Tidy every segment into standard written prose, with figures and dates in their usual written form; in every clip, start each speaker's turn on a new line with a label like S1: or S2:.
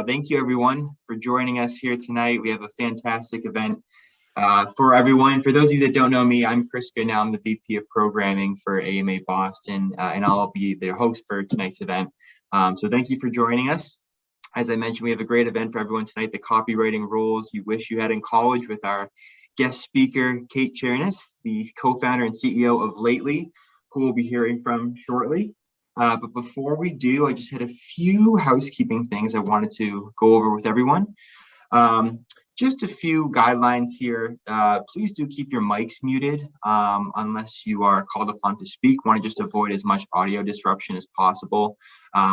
S1: Thank you everyone for joining us here tonight. We have a fantastic event for everyone. For those of you that don't know me, I'm Chris Goodnow. I'm the VP of Programming for AMA Boston, and I'll be the host for tonight's event. So thank you for joining us. As I mentioned, we have a great event for everyone tonight, the Copywriting Rules You Wish You Had in College, with our guest speaker, Kate Chernis, the co-founder and CEO of Lately, who we'll be hearing from shortly. But before we do, I just had a few housekeeping things I wanted to go over with everyone. Just a few guidelines here. Please do keep your mics muted unless you are called upon to speak. Want to just avoid as much audio disruption as possible.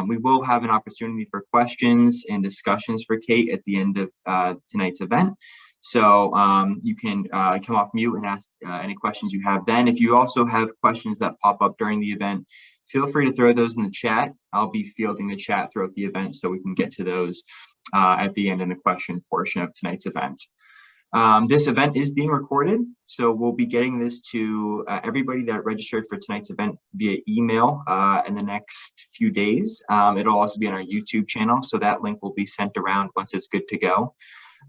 S1: We will have an opportunity for questions and discussions for Kate at the end of tonight's event. So you can come off mute and ask any questions you have then. If you also have questions that pop up during the event, feel free to throw those in the chat. I'll be fielding the chat throughout the event so we can get to those at the end in the question portion of tonight's event. This event is being recorded, so we'll be getting this to everybody that registered for tonight's event via email in the next few days. It'll also be on our YouTube channel, so that link will be sent around once it's good to go.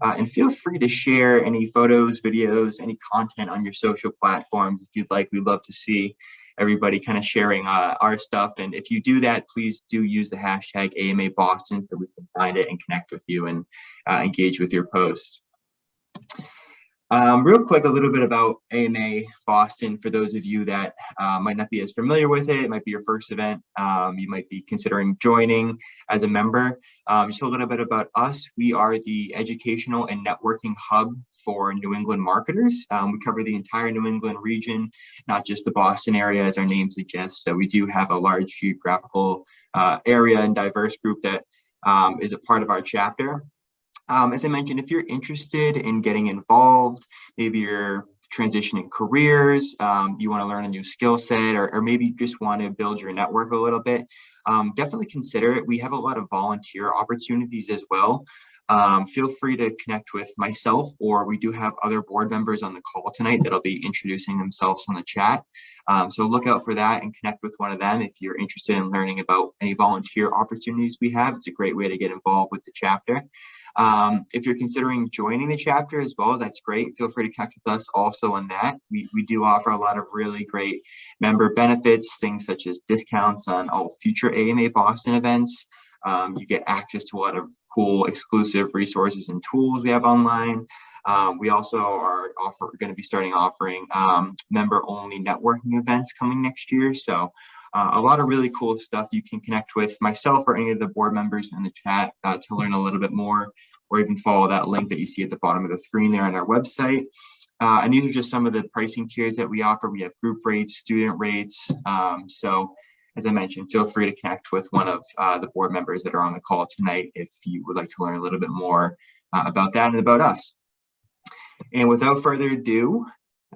S1: And feel free to share any photos, videos, any content on your social platforms if you'd like. We'd love to see everybody kind of sharing our stuff. And if you do that, please do use the hashtag AMA Boston so we can find it and connect with you and engage with your posts. Real quick, a little bit about AMA Boston for those of you that might not be as familiar with it. It might be your first event. You might be considering joining as a member. Just a little bit about us. We are the educational and networking hub for New England marketers. We cover the entire New England region, not just the Boston area, as our name suggests. So we do have a large geographical area and diverse group that is a part of our chapter. As I mentioned, if you're interested in getting involved, maybe you're transitioning careers, you want to learn a new skill set, or maybe you just want to build your network a little bit, definitely consider it. We have a lot of volunteer opportunities as well. Feel free to connect with myself, or we do have other board members on the call tonight that'll be introducing themselves on the chat. So look out for that and connect with one of them if you're interested in learning about any volunteer opportunities we have. It's a great way to get involved with the chapter. If you're considering joining the chapter as well, that's great. Feel free to connect with us also on that. We do offer a lot of really great member benefits, things such as discounts on all future AMA Boston events. You get access to a lot of cool exclusive resources and tools we have online. We also are going to be offering member-only networking events coming next year. So a lot of really cool stuff. You can connect with myself or any of the board members in the chat to learn a little bit more, or even follow that link that you see at the bottom of the screen there on our website. And these are just some of the pricing tiers that we offer. We have group rates, student rates. So as I mentioned, feel free to connect with one of the board members that are on the call tonight if you would like to learn a little bit more about that and about us. And without further ado,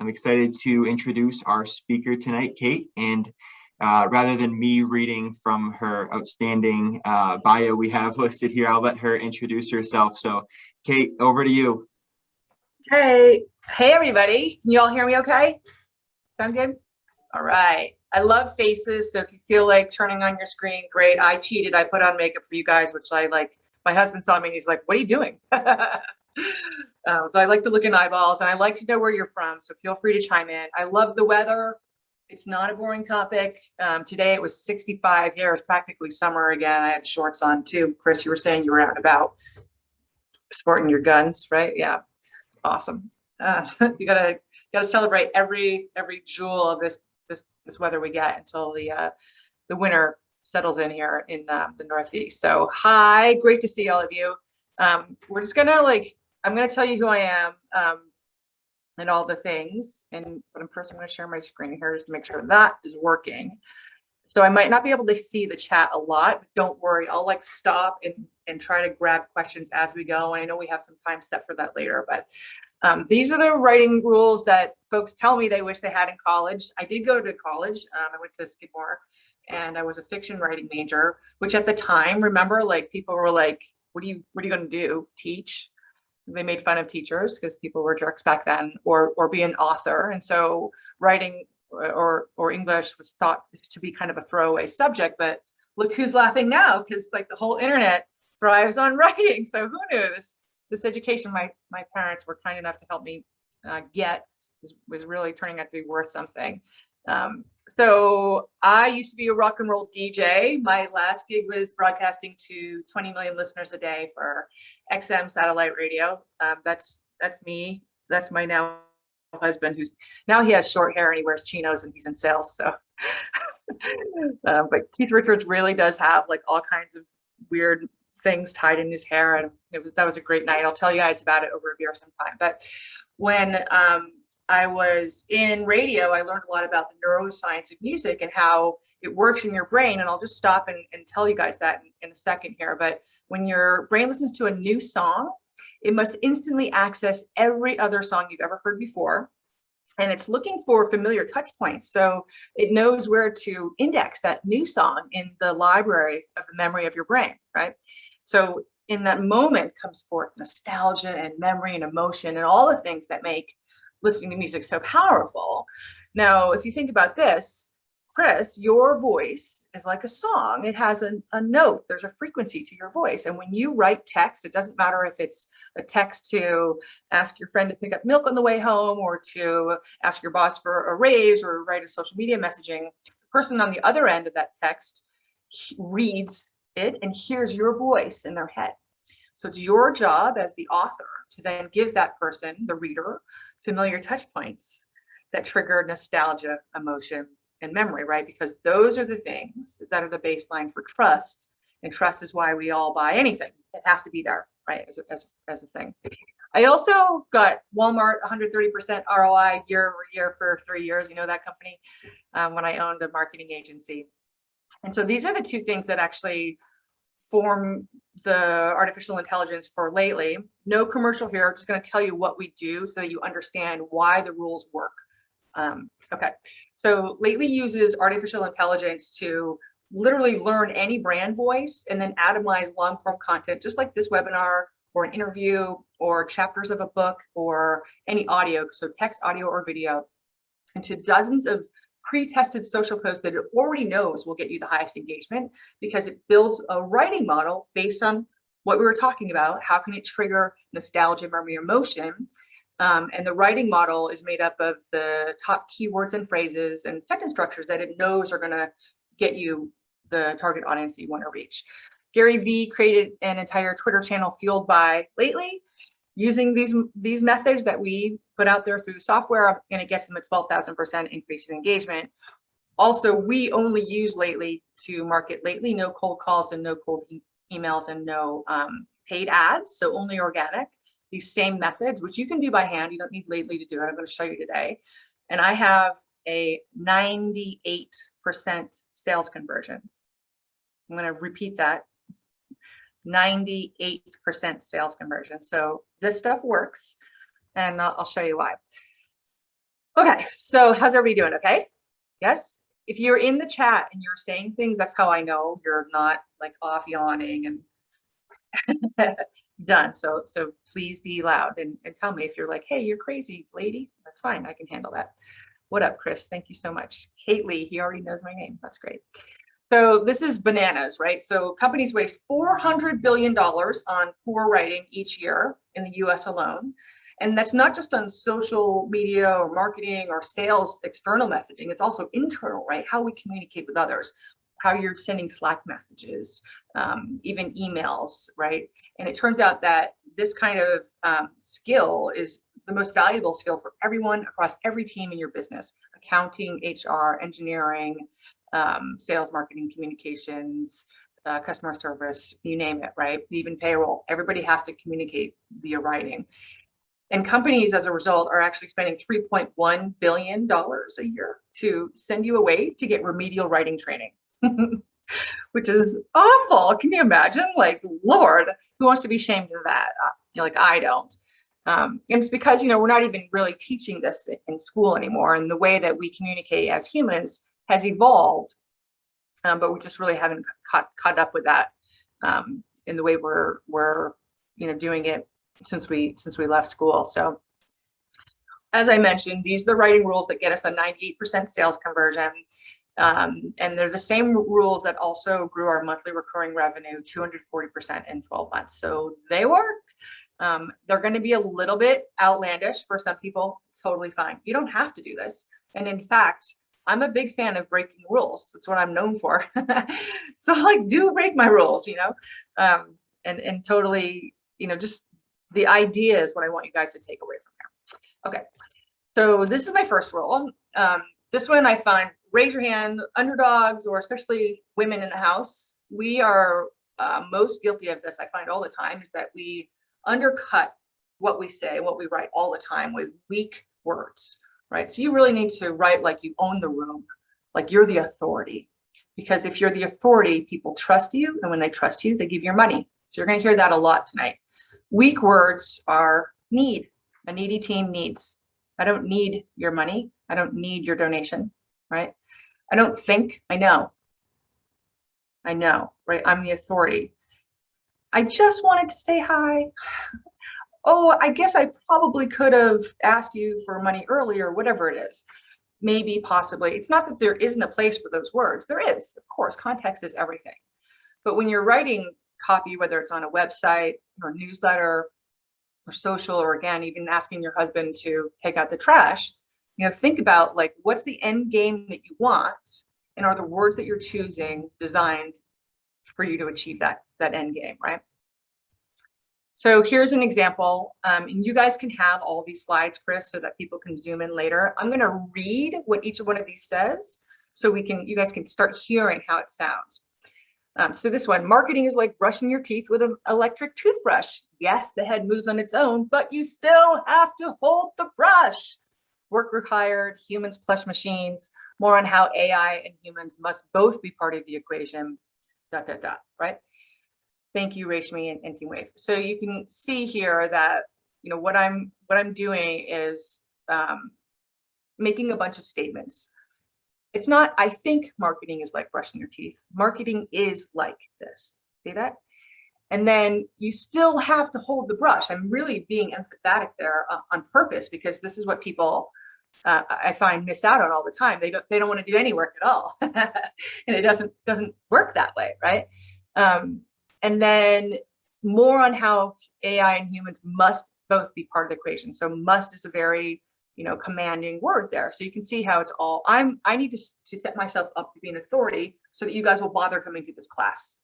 S1: I'm excited to introduce our speaker tonight, Kate. And rather than me reading from her outstanding bio we have listed here, I'll let her introduce herself. So Kate, over to you.
S2: Hey everybody. Can you all hear me okay? Sound good? All right. I love faces, so if you feel like turning on your screen, great. I cheated. I put on makeup for you guys, which I like. My husband saw me and he's like, what are you doing? So I like to look in eyeballs, and I like to know where you're from, so feel free to chime in. I love the weather. It's not a boring topic. Today it was 65 here. It's practically summer again. I had shorts on too. Chris, you were saying you were out and about sporting your guns, right? Yeah, awesome. You gotta celebrate every jewel of this weather we get until the winter settles in here in the Northeast. So hi, great to see all of you. We're just gonna I'm gonna tell you who I am and all the things. But first I'm gonna share my screen here just to make sure that is working. So I might not be able to see the chat a lot, but don't worry, I'll stop and try to grab questions as we go. And I know we have some time set for that later, but these are the writing rules that folks tell me they wish they had in college. I did go to college. I went to Skidmore, and I was a fiction writing major, which at the time, remember, people were like, what are you going to do? Teach? They made fun of teachers because people were jerks back then, or be an author. And so writing or English was thought to be kind of a throwaway subject. But look who's laughing now, because the whole internet thrives on writing. So who knew this education my parents were kind enough to help me get was really turning out to be worth something. So I used to be a rock and roll DJ. My last gig was broadcasting to 20 million listeners a day for XM satellite radio. That's me. That's my now husband, who's now he has short hair and he wears chinos and he's in sales. So, but Keith Richards really does have like all kinds of weird things tied in his hair, and that was a great night. I'll tell you guys about it over a beer sometime. But when I was in radio, I learned a lot about the neuroscience of music and how it works in your brain. And I'll just stop and tell you guys that in a second here. But when your brain listens to a new song, it must instantly access every other song you've ever heard before. And it's looking for familiar touch points. So it knows where to index that new song in the library of the memory of your brain, right? So in that moment comes forth nostalgia and memory and emotion and all the things that make listening to music so powerful. Now, if you think about this, Chris, your voice is like a song. It has a note. There's a frequency to your voice. And when you write text, it doesn't matter if it's a text to ask your friend to pick up milk on the way home, or to ask your boss for a raise, or write a social media messaging. The person on the other end of that text reads it and hears your voice in their head. So it's your job as the author to then give that person, the reader, familiar touch points that trigger nostalgia, emotion, and memory, right? Because those are the things that are the baseline for trust, and trust is why we all buy anything. It has to be there, right? As a thing. I also got Walmart 130% ROI year over year for 3 years. You know that company, when I owned a marketing agency. And so these are the two things that actually form the artificial intelligence for Lately. No commercial here. I'm just going to tell you what we do so that you understand why the rules work. Okay, so Lately uses artificial intelligence to literally learn any brand voice and then atomize long form content, just like this webinar or an interview or chapters of a book or any audio, so text, audio, or video, into dozens of pre-tested social posts that it already knows will get you the highest engagement, because it builds a writing model based on what we were talking about. How can it trigger nostalgia, memory, emotion? And the writing model is made up of the top keywords and phrases and sentence structures that it knows are going to get you the target audience that you want to reach. Gary Vee created an entire Twitter channel fueled by Lately, using these methods that we put out there through the software, and it gets them a 12,000% increase in engagement. Also, we only use Lately to market Lately, no cold calls and no cold emails and no paid ads, so only organic. These same methods, which you can do by hand, you don't need Lately to do it. I'm going to show you today. And I have a 98% sales conversion. I'm going to repeat that. 98% sales conversion. So this stuff works, and I'll show you why. Okay, so how's everybody doing? Okay? Yes? If you're in the chat and you're saying things, that's how I know you're not like off yawning and done. So please be loud and tell me if you're like, hey, you're crazy, lady. That's fine. I can handle that. What up, Chris? Thank you so much. Kate Lee, he already knows my name. That's great. So this is bananas, right? So companies waste $400 billion on poor writing each year in the US alone. And that's not just on social media or marketing or sales external messaging. It's also internal, right? How we communicate with others, how you're sending Slack messages, even emails, right? And it turns out that this kind of skill is the most valuable skill for everyone across every team in your business: accounting, HR, engineering, sales, marketing, communications, customer service, you name it, right? Even payroll. Everybody has to communicate via writing. And companies, as a result, are actually spending $3.1 billion a year to send you away to get remedial writing training. Which is awful. Can you imagine? Like, Lord, who wants to be shamed of that? Like, I don't. And it's because, we're not even really teaching this in school anymore. And the way that we communicate as humans has evolved, but we just really haven't caught up with that in the way we're doing it since we left school. So, as I mentioned, these are the writing rules that get us a 98% sales conversion. And they're the same rules that also grew our monthly recurring revenue 240% in 12 months. So they work. They're going to be a little bit outlandish for some people. Totally fine. You don't have to do this. And in fact, I'm a big fan of breaking rules. That's what I'm known for. So like, do break my rules, you know, and totally, you know, just the idea is what I want you guys to take away from here. Okay. So this is my first rule. This one I find, raise your hand, underdogs, or especially women in the house. We are most guilty of this. I find all the time is that we undercut what we say, what we write all the time with weak words, right? So you really need to write like you own the room, like you're the authority. Because if you're the authority, people trust you. And when they trust you, they give you money. So you're going to hear that a lot tonight. Weak words are need. A needy team needs. I don't need your money. I don't need your donation, right? I don't think, I know. I know, right? I'm the authority. I just wanted to say hi. Oh, I guess I probably could have asked you for money earlier, whatever it is. Maybe, possibly. It's not that there isn't a place for those words. There is, of course, context is everything. But when you're writing copy, whether it's on a website or newsletter or social, or again, even asking your husband to take out the trash, you know, think about like, what's the end game that you want? And are the words that you're choosing designed for you to achieve that end game, right? So here's an example, and you guys can have all these slides, Chris, so that people can zoom in later. I'm going to read what each one of these says, so you guys can start hearing how it sounds. So this one, marketing is like brushing your teeth with an electric toothbrush. Yes, the head moves on its own, but you still have to hold the brush. Work required, humans plus machines. More on how AI and humans must both be part of the equation. ... Right? Thank you, Rashmi and Team Wave. So you can see here that, you know, what I'm doing is making a bunch of statements. It's not, I think marketing is like brushing your teeth. Marketing is like this. See that? And then you still have to hold the brush. I'm really being empathetic there on purpose, because this is what people I find miss out on all the time. They don't want to do any work at all, and it doesn't work that way, right? And then more on how AI and humans must both be part of the equation. So must is a very, you know, commanding word there. So you can see how it's all, I need to set myself up to be an authority so that you guys will bother coming to this class.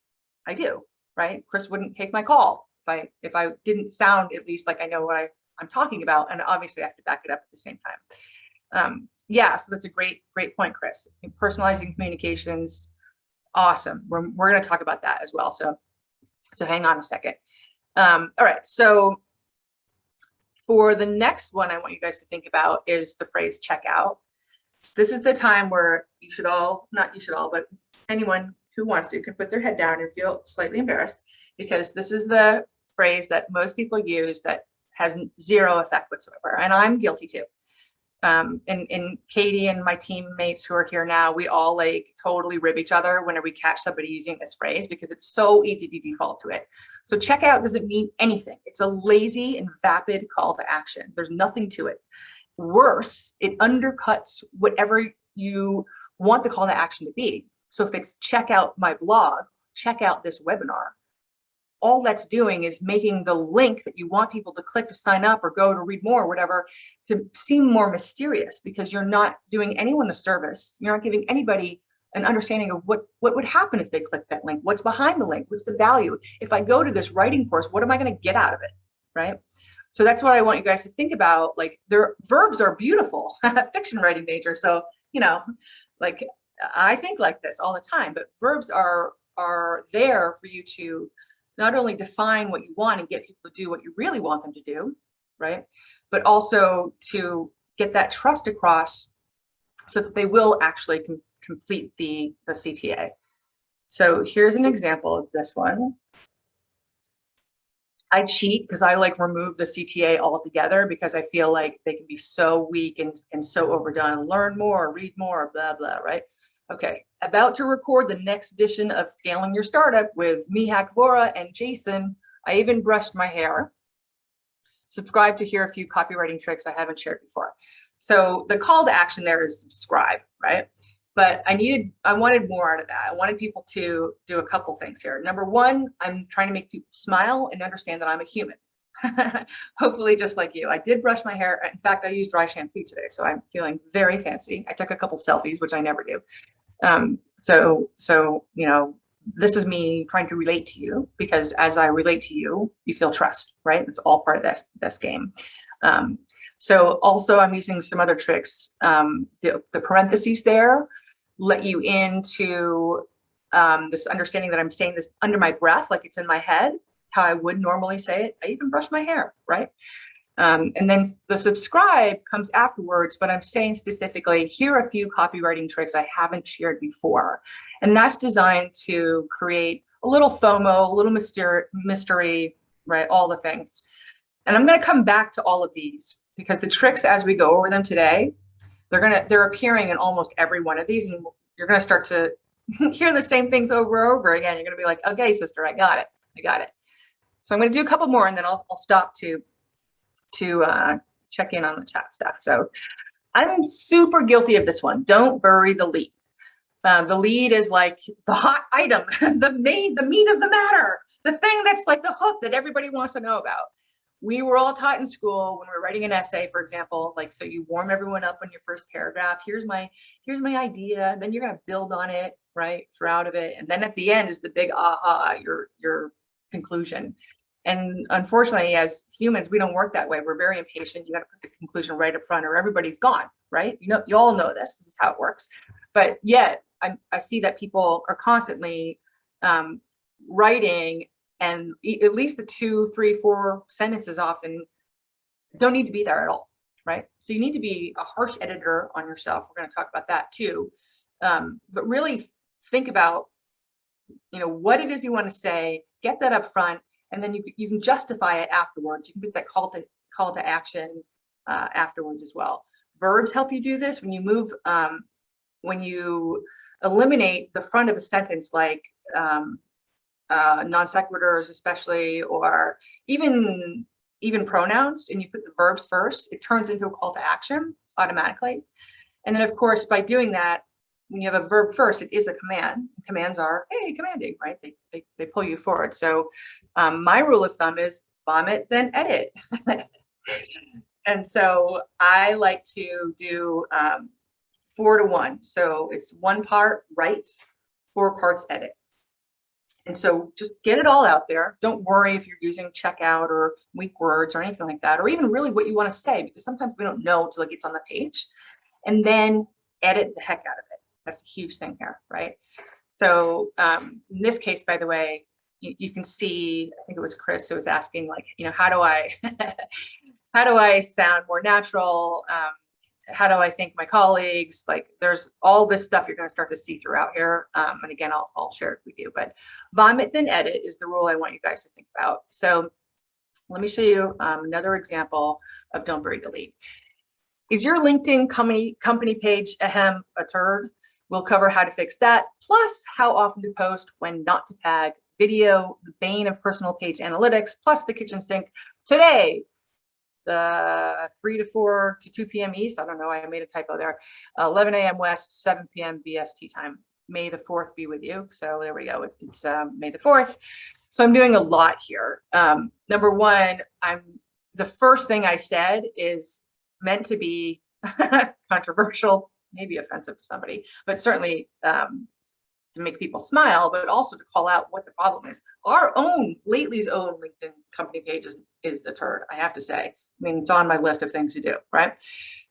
S2: I do, right? Chris wouldn't take my call if I didn't sound at least like I know what I'm talking about. And obviously I have to back it up at the same time. Yeah, so that's a great point, Chris. Personalizing communications, awesome. We're going to talk about that as well. So hang on a second. All right, so for the next one I want you guys to think about is the phrase checkout. This is the time where you should all, not you should all, but anyone who wants to can put their head down and feel slightly embarrassed, because this is the phrase that most people use that has zero effect whatsoever. And I'm guilty too. And Katie and my teammates who are here now, we all like totally rib each other whenever we catch somebody using this phrase, because it's so easy to default to it. So checkout doesn't mean anything. It's a lazy and vapid call to action. There's nothing to it. Worse, it undercuts whatever you want the call to action to be. So if it's check out my blog, check out this webinar, all that's doing is making the link that you want people to click to sign up or go to read more or whatever to seem more mysterious, because you're not doing anyone a service. You're not giving anybody an understanding of what would happen if they click that link. What's behind the link? What's the value? If I go to this writing course, what am I going to get out of it? Right? So that's what I want you guys to think about. Like, their verbs are beautiful, fiction writing nature. So, you know, like I think like this all the time, but verbs are there for you to not only define what you want and get people to do what you really want them to do, right? But also to get that trust across so that they will actually complete the CTA. So here's an example of this one. I cheat because I like remove the CTA altogether, because I feel like they can be so weak and so overdone. Learn more, read more, blah, blah, right? Okay, about to record the next edition of Scaling Your Startup with Mihak Vora and Jason. I even brushed my hair. Subscribe to hear a few copywriting tricks I haven't shared before. So the call to action there is subscribe, right? but I wanted more out of that. I wanted people to do a couple things here. Number one, I'm trying to make people smile and understand that I'm a human. Hopefully just like you. I did brush my hair. In fact, I used dry shampoo today, so I'm feeling very fancy. I took a couple selfies, which I never do. So, you know, this is me trying to relate to you, because as I relate to you, you feel trust, right? It's all part of this game. So also I'm using some other tricks. The parentheses there let you into this understanding that I'm saying this under my breath, like it's in my head, how I would normally say it. I even brush my hair, right? And then the subscribe comes afterwards, but I'm saying specifically, here are a few copywriting tricks I haven't shared before. And that's designed to create a little FOMO, a little mystery, right? All the things. And I'm going to come back to all of these, because the tricks, as we go over them today, they're appearing in almost every one of these, and you're going to start to hear the same things over and over again. You're going to be like, okay, sister, I got it. So I'm going to do a couple more, and then I'll stop to check in on the chat stuff. So I'm super guilty of this one. Don't bury the lead. The lead is like the hot item, the meat of the matter, the thing that's like the hook that everybody wants to know about. We were all taught in school when we were writing an essay, for example, like, so you warm everyone up on your first paragraph. Here's my idea. Then you're going to build on it, right, throughout of it. And then at the end is the big aha, your conclusion. And unfortunately, as humans, we don't work that way. We're very impatient. You got to put the conclusion right up front, or everybody's gone, right? You know, you all know this. This is how it works. But yet, I see that people are constantly writing, and at least the 2, 3, 4 sentences often don't need to be there at all, right? So you need to be a harsh editor on yourself. We're going to talk about that too. But really think about, you know, what it is you want to say. Get that up front. And then you can justify it afterwards. You can get that call to action afterwards as well. Verbs help you do this. When you move, when you eliminate the front of a sentence, like non sequiturs, especially, or even pronouns, and you put the verbs first, it turns into a call to action automatically. And then, of course, by doing that, when you have a verb first, it is a command. Commands are, hey, commanding, right? They pull you forward. So my rule of thumb is vomit, then edit. And so I like to do 4 to 1. So it's 1 part write, 4 parts edit. And so just get it all out there. Don't worry if you're using checkout or weak words or anything like that, or even really what you want to say, because sometimes we don't know until it gets on the page. And then edit the heck out of it. That's a huge thing here, right? So in this case, by the way, you can see, I think it was Chris who was asking, like, you know, how do I sound more natural? How do I thank my colleagues? Like, there's all this stuff you're going to start to see throughout here. And again, I'll share it with you, but vomit, then edit is the rule I want you guys to think about. So let me show you another example of don't bury the lead. Is your LinkedIn company page a turd? We'll cover how to fix that, plus how often to post, when not to tag, video, the bane of personal page analytics, plus the kitchen sink today, the 3 to 4 to 2 p.m. East. I don't know, I made a typo there. 11 a.m. West, 7 p.m. BST time. May the 4th be with you. So there we go. It's May the 4th. So I'm doing a lot here. Number one, the first thing I said is meant to be controversial, maybe offensive to somebody, but certainly to make people smile, but also to call out what the problem is. Our own, Lately's own LinkedIn company page is a turd, I have to say. I mean, it's on my list of things to do, right?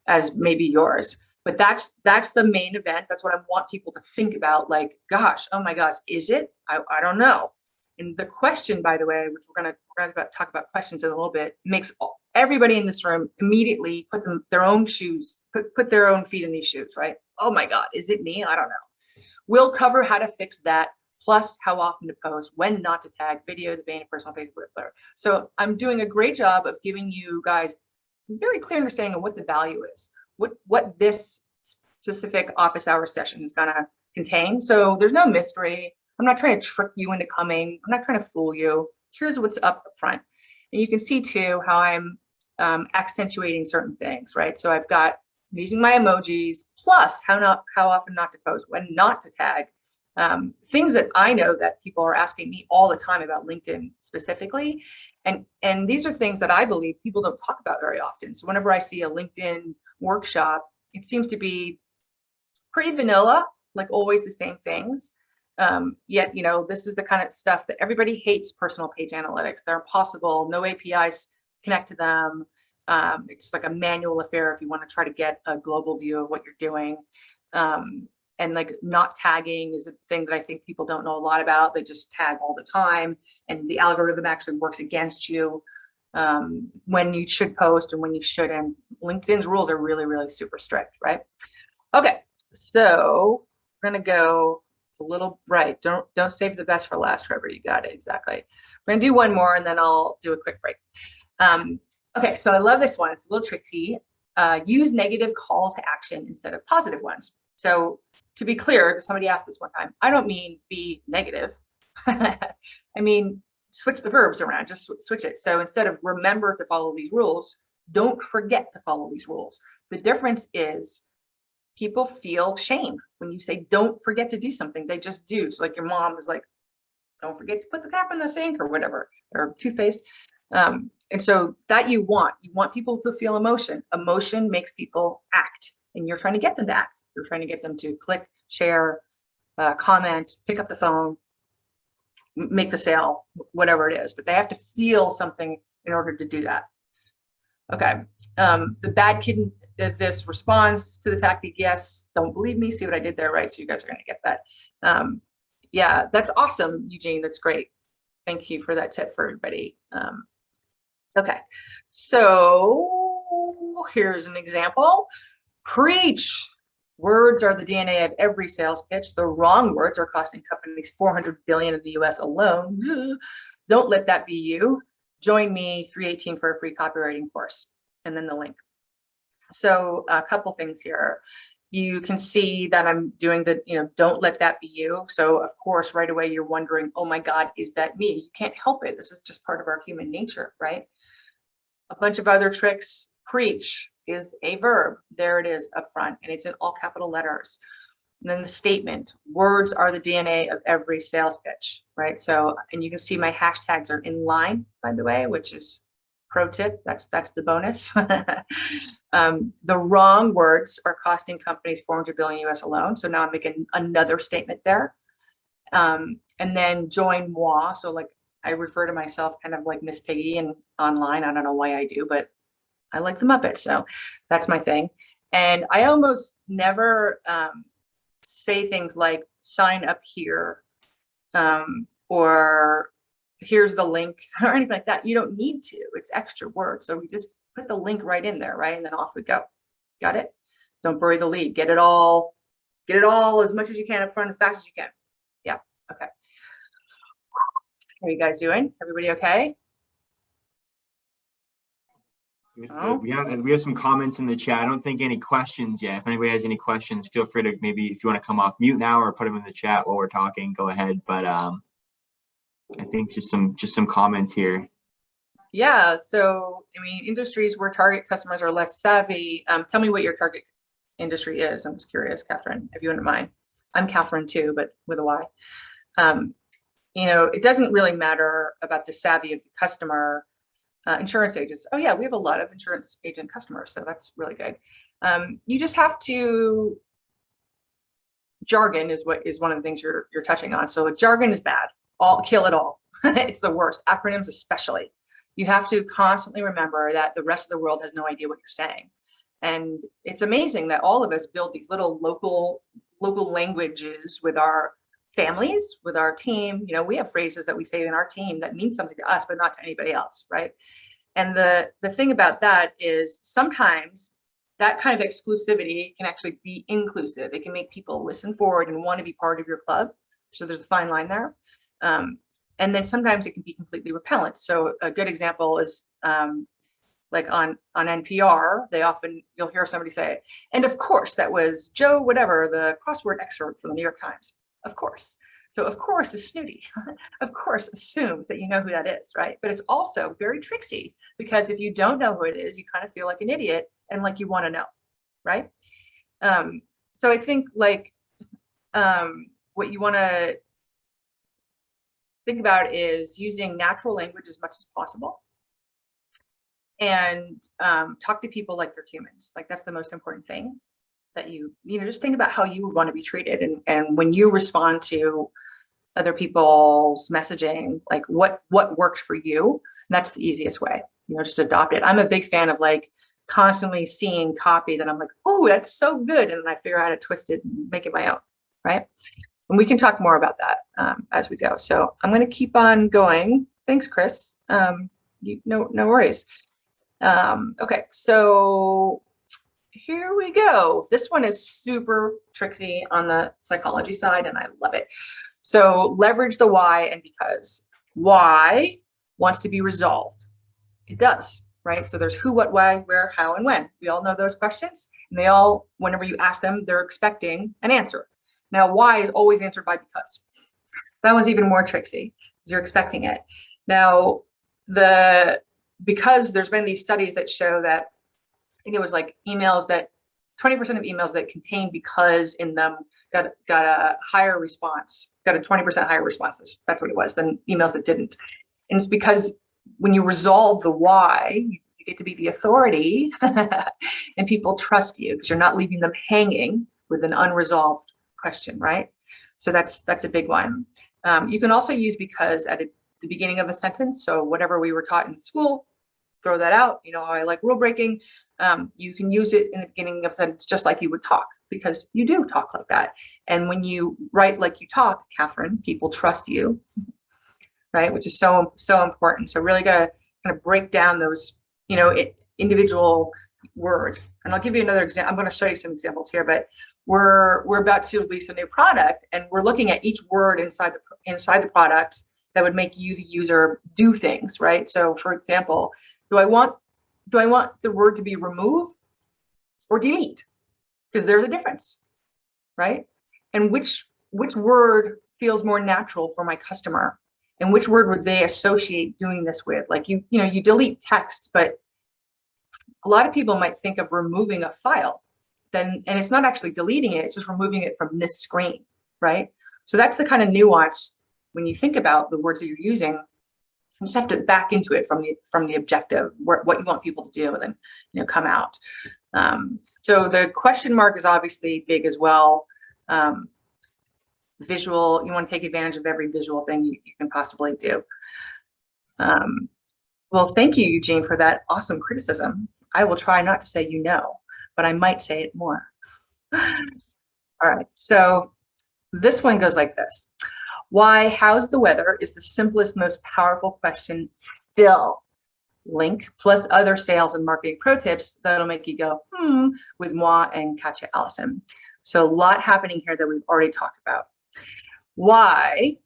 S2: As maybe yours. But that's the main event. That's what I want people to think about. Like, gosh, oh my gosh, is it? I don't know. And the question, by the way, which we're gonna talk about questions in a little bit, makes everybody in this room immediately put their own shoes, put their own feet in these shoes, right? Oh my God, is it me? I don't know. We'll cover how to fix that, plus how often to post, when not to tag, video, the bane of personal page, blah, blah. So I'm doing a great job of giving you guys a very clear understanding of what the value is, what this specific office hour session is gonna contain. So there's no mystery. I'm not trying to trick you into coming. I'm not trying to fool you. Here's what's up front. And you can see too how I'm accentuating certain things, right? So I've got using my emojis, plus how often not to post, when not to tag. Things that I know that people are asking me all the time about LinkedIn specifically. And these are things that I believe people don't talk about very often. So whenever I see a LinkedIn workshop, it seems to be pretty vanilla, like always the same things. Yet, you know, this is the kind of stuff that everybody hates. Personal page analytics, they're impossible. No APIs connect to them. It's like a manual affair if you want to try to get a global view of what you're doing. And like not tagging is a thing that I think people don't know a lot about. They just tag all the time, and the algorithm actually works against you when you should post and when you shouldn't. LinkedIn's rules are really, really super strict, right? Okay, so we're gonna go a little right. Don't save the best for last, Trevor. You got it, exactly. We're gonna do one more and then I'll do a quick break. Okay, so I love this one. It's a little tricky. Use negative calls to action instead of positive ones. So to be clear, somebody asked this one time, I don't mean be negative. I mean, switch the verbs around, just switch it. So instead of remember to follow these rules, don't forget to follow these rules. The difference is people feel shame when you say, don't forget to do something. They just do. So like your mom is like, don't forget to put the cap in the sink or whatever, or toothpaste. And so that you want people to feel emotion. Emotion makes people act, and you're trying to get them to act. You're trying to get them to click, share, comment, pick up the phone, make the sale, whatever it is, but they have to feel something in order to do that. Okay. The bad kid, this response to the tactic, yes, don't believe me, see what I did there, right? So you guys are going to get that. Yeah, that's awesome, Eugene. That's great. Thank you for that tip for everybody. Okay, so here's an example. Preach. Words are the DNA of every sales pitch. The wrong words are costing companies $400 billion in the US alone. Don't let that be you. Join me 318 for a free copywriting course, and then the link. So a couple things here. You can see that I'm doing the, don't let that be you. So of course, right away, you're wondering, oh my God, is that me? You can't help it. This is just part of our human nature, right? A bunch of other tricks. Preach is a verb. There it is up front, and it's in all capital letters. And then the statement, words are the DNA of every sales pitch, right? So, and you can see my hashtags are in line, by the way, which is pro tip. That's the bonus. The wrong words are costing companies $400 billion US alone. So now I'm making another statement there. And then join moi. So like I refer to myself kind of like Miss Piggy and online. I don't know why I do, but I like the Muppets. So that's my thing. And I almost never say things like sign up here or here's the link or anything like that. You don't need to. It's extra work. So we just put the link right in there, right? And then off we go. Got it? Don't bury the lead. Get it all as much as you can up front, as fast as you can. Yeah. Okay. How are you guys doing? Everybody okay?
S1: Oh. We have some comments in the chat. I don't think any questions yet. If anybody has any questions, feel free to, maybe if you want to come off mute now or put them in the chat while we're talking, go ahead. But I think just some comments here.
S2: Yeah. So I mean, industries where target customers are less savvy. Tell me what your target industry is. I'm just curious, Catherine, if you wouldn't mind. I'm Catherine too, but with a Y. It doesn't really matter about the savvy of the customer. Insurance agents. Oh yeah, we have a lot of insurance agent customers, so that's really good. You just have to. Jargon is one of the things you're touching on. So like, jargon is bad. Kill it all. It's the worst. Acronyms especially. You have to constantly remember that the rest of the world has no idea what you're saying, and it's amazing that all of us build these little local languages with our families, with our team. We have phrases that we say in our team that mean something to us, but not to anybody else, right? And the thing about that is sometimes that kind of exclusivity can actually be inclusive. It can make people listen forward and want to be part of your club. So there's a fine line there. And then sometimes it can be completely repellent. So a good example is like on NPR, you'll hear somebody say, and of course that was Joe, whatever, the crossword expert for the New York Times. Of course. So of course is snooty. Of course, assume that you know who that is, right? But it's also very tricksy, because if you don't know who it is, you kind of feel like an idiot and like you want to know. right? So I think like what you want to think about is using natural language as much as possible, and talk to people like they're humans. Like that's the most important thing, that you just think about how you would want to be treated, and when you respond to other people's messaging, like what works for you. And that's the easiest way, just adopt it. I'm a big fan of like constantly seeing copy that I'm like, oh, that's so good, and then I figure out how to twist it and make it my own, right? And we can talk more about that as we go. So I'm going to keep on going. Thanks, Chris. No worries. Okay, so here we go. This one is super tricksy on the psychology side, and I love it. So leverage the why and because. Why wants to be resolved. It does, right? So there's who, what, why, where, how, and when. We all know those questions, and they all, whenever you ask them, they're expecting an answer. Now, why is always answered by because. So that one's even more tricksy because you're expecting it. Now, because there's been these studies that show that, I think it was like emails that 20% of emails that contain because in them got a higher response, got a 20% higher response. That's what it was, than emails that didn't. And it's because when you resolve the why, you get to be the authority and people trust you because you're not leaving them hanging with an unresolved question, right? So that's a big one. You can also use because at the beginning of a sentence. So whatever we were taught in school, throw that out. I like rule breaking. You can use it in the beginning of a sentence just like you would talk, because you do talk like that. And when you write like you talk, Catherine, people trust you, right? Which is so important. So really gotta kind of break down those, individual words. And I'll give you another example. I'm going to show you some examples here, but we're about to release a new product, and we're looking at each word inside the product that would make you, the user, do things, right? So for example, do I want the word to be remove or delete? Because there's a difference, right? And which word feels more natural for my customer, and which word would they associate doing this with? Like you delete text, but a lot of people might think of removing a file, and it's not actually deleting it, it's just removing it from this screen, right? So that's the kind of nuance when you think about the words that you're using. You just have to back into it from the objective, what you want people to do, and then come out. So the question mark is obviously big as well. Visual, you want to take advantage of every visual thing you can possibly do. Well, thank you, Eugene, for that awesome criticism. I will try not to say but I might say it more. All right, so this one goes like this. Why, how's the weather is the simplest, most powerful question still. Link plus other sales and marketing pro tips that'll make you go, with moi and Katja Allison. So a lot happening here that we've already talked about. Why,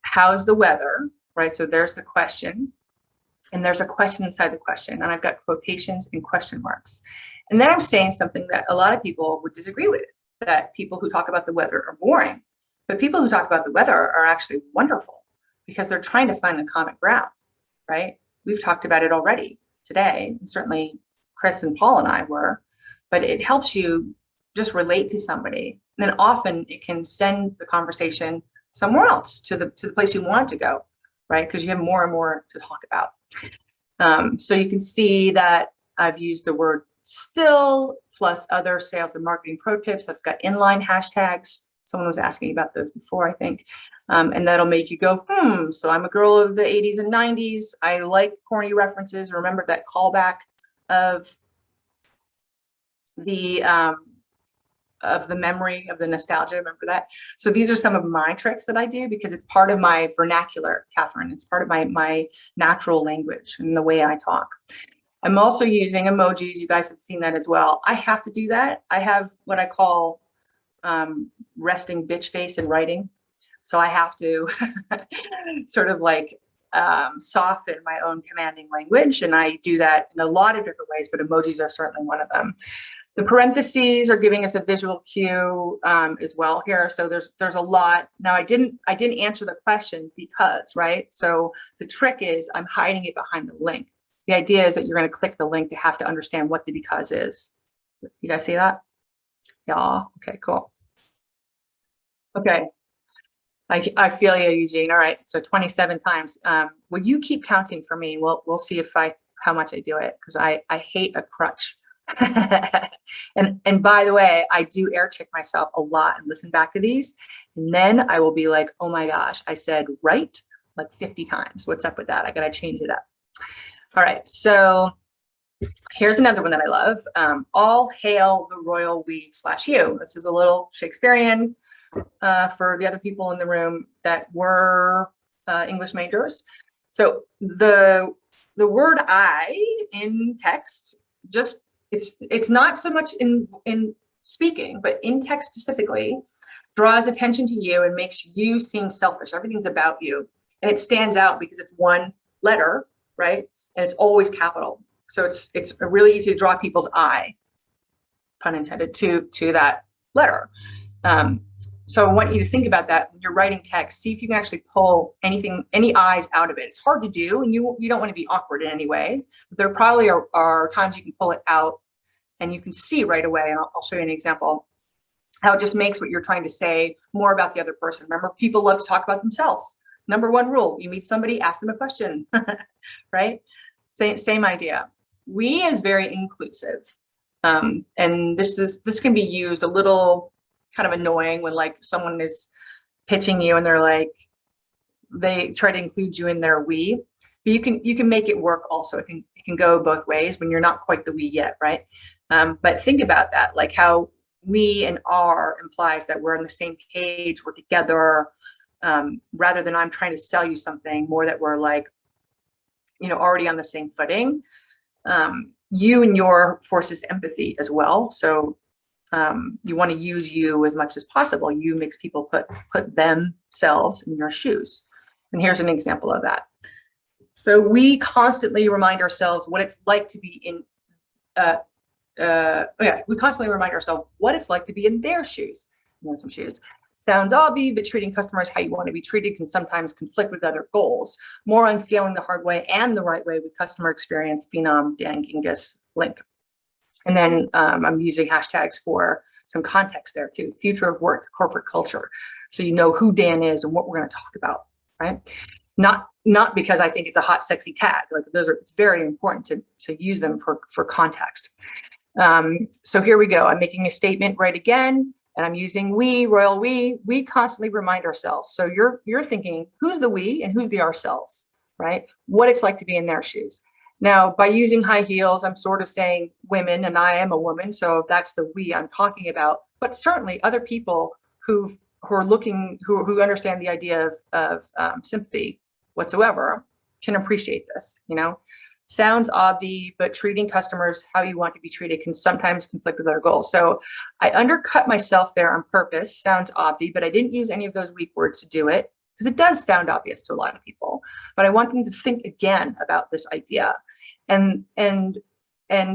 S2: how's the weather, right? So there's the question, and there's a question inside the question, and I've got quotations and question marks. And then I'm saying something that a lot of people would disagree with, that people who talk about the weather are boring. But people who talk about the weather are actually wonderful, because they're trying to find the common ground, right? We've talked about it already today, and certainly Chris and Paul and I were, but it helps you just relate to somebody. And then often it can send the conversation somewhere else, to the place you want it to go, right? Because you have more and more to talk about. So you can see that I've used the word still plus other sales and marketing pro tips. I've got inline hashtags. Someone was asking about those before, I think. And that'll make you go, so I'm a girl of the 80s and 90s. I like corny references. Remember that callback of the memory, of the nostalgia. Remember that? So these are some of my tricks that I do, because it's part of my vernacular, Catherine. It's part of my natural language and the way I talk. I'm also using emojis. You guys have seen that as well. I have to do that. I have what I call resting bitch face in writing. So I have to sort of like soften my own commanding language. And I do that in a lot of different ways, but emojis are certainly one of them. The parentheses are giving us a visual cue as well here. So there's a lot. Now I didn't answer the question because, right? So the trick is I'm hiding it behind the link. The idea is that you're going to click the link to have to understand what the because is, You guys see that? Yeah. Okay, cool. Okay. I feel you, Eugene. All right. So 27 times. Will you keep counting for me? We'll see if how much I do it, because I hate a crutch. and by the way, I do air check myself a lot and listen back to these. And then I will be like, oh my gosh, I said right like 50 times. What's up with that? I got to change it up. All right. So here's another one that I love. All hail the royal we/you. This is a little Shakespearean for the other people in the room that were English majors. So the word I in text, just it's not so much in speaking, but in text specifically, draws attention to you and makes you seem selfish. Everything's about you, and it stands out because it's one letter, right? And it's always capital. So it's really easy to draw people's eye, pun intended, to that letter. So I want you to think about that when you're writing text. See if you can actually pull any eyes out of it. It's hard to do, and you don't want to be awkward in any way. But there probably are times you can pull it out and you can see right away. And I'll show you an example how it just makes what you're trying to say more about the other person. Remember, people love to talk about themselves. Number one rule: you meet somebody, ask them a question, right? Same idea. We is very inclusive, and this can be used a little kind of annoying when like someone is pitching you and they're like, they try to include you in their we, but you can make it work also. It can go both ways when you're not quite the we yet, right? But think about that, like how we and our implies that we're on the same page, we're together, rather than I'm trying to sell you something, more that we're like, already on the same footing. You and your forces empathy as well. So you want to use you as much as possible. You makes people put themselves in your shoes. And here's an example of that. So we constantly remind ourselves what it's like to be in, we constantly remind ourselves what it's like to be in their shoes. Some shoes. Sounds obvious, but treating customers how you want to be treated can sometimes conflict with other goals. More on scaling the hard way and the right way with customer experience, Phenom, Dan Gingiss, link. And then I'm using hashtags for some context there too. Future of work, corporate culture. So you know who Dan is and what we're going to talk about, right? Not because I think it's a hot, sexy tag. Like it's very important to use them for context. So here we go. I'm making a statement right again. And I'm using we, royal we constantly remind ourselves. So you're thinking, who's the we and who's the ourselves, right? What it's like to be in their shoes. Now, by using high heels, I'm sort of saying women, and I am a woman, so that's the we I'm talking about. But certainly other people who are looking, who understand the idea of sympathy whatsoever can appreciate this, Sounds obvious, but treating customers how you want to be treated can sometimes conflict with our goals. So I undercut myself there on purpose. Sounds obvious, but I didn't use any of those weak words to do it, because it does sound obvious to a lot of people. But I want them to think again about this idea and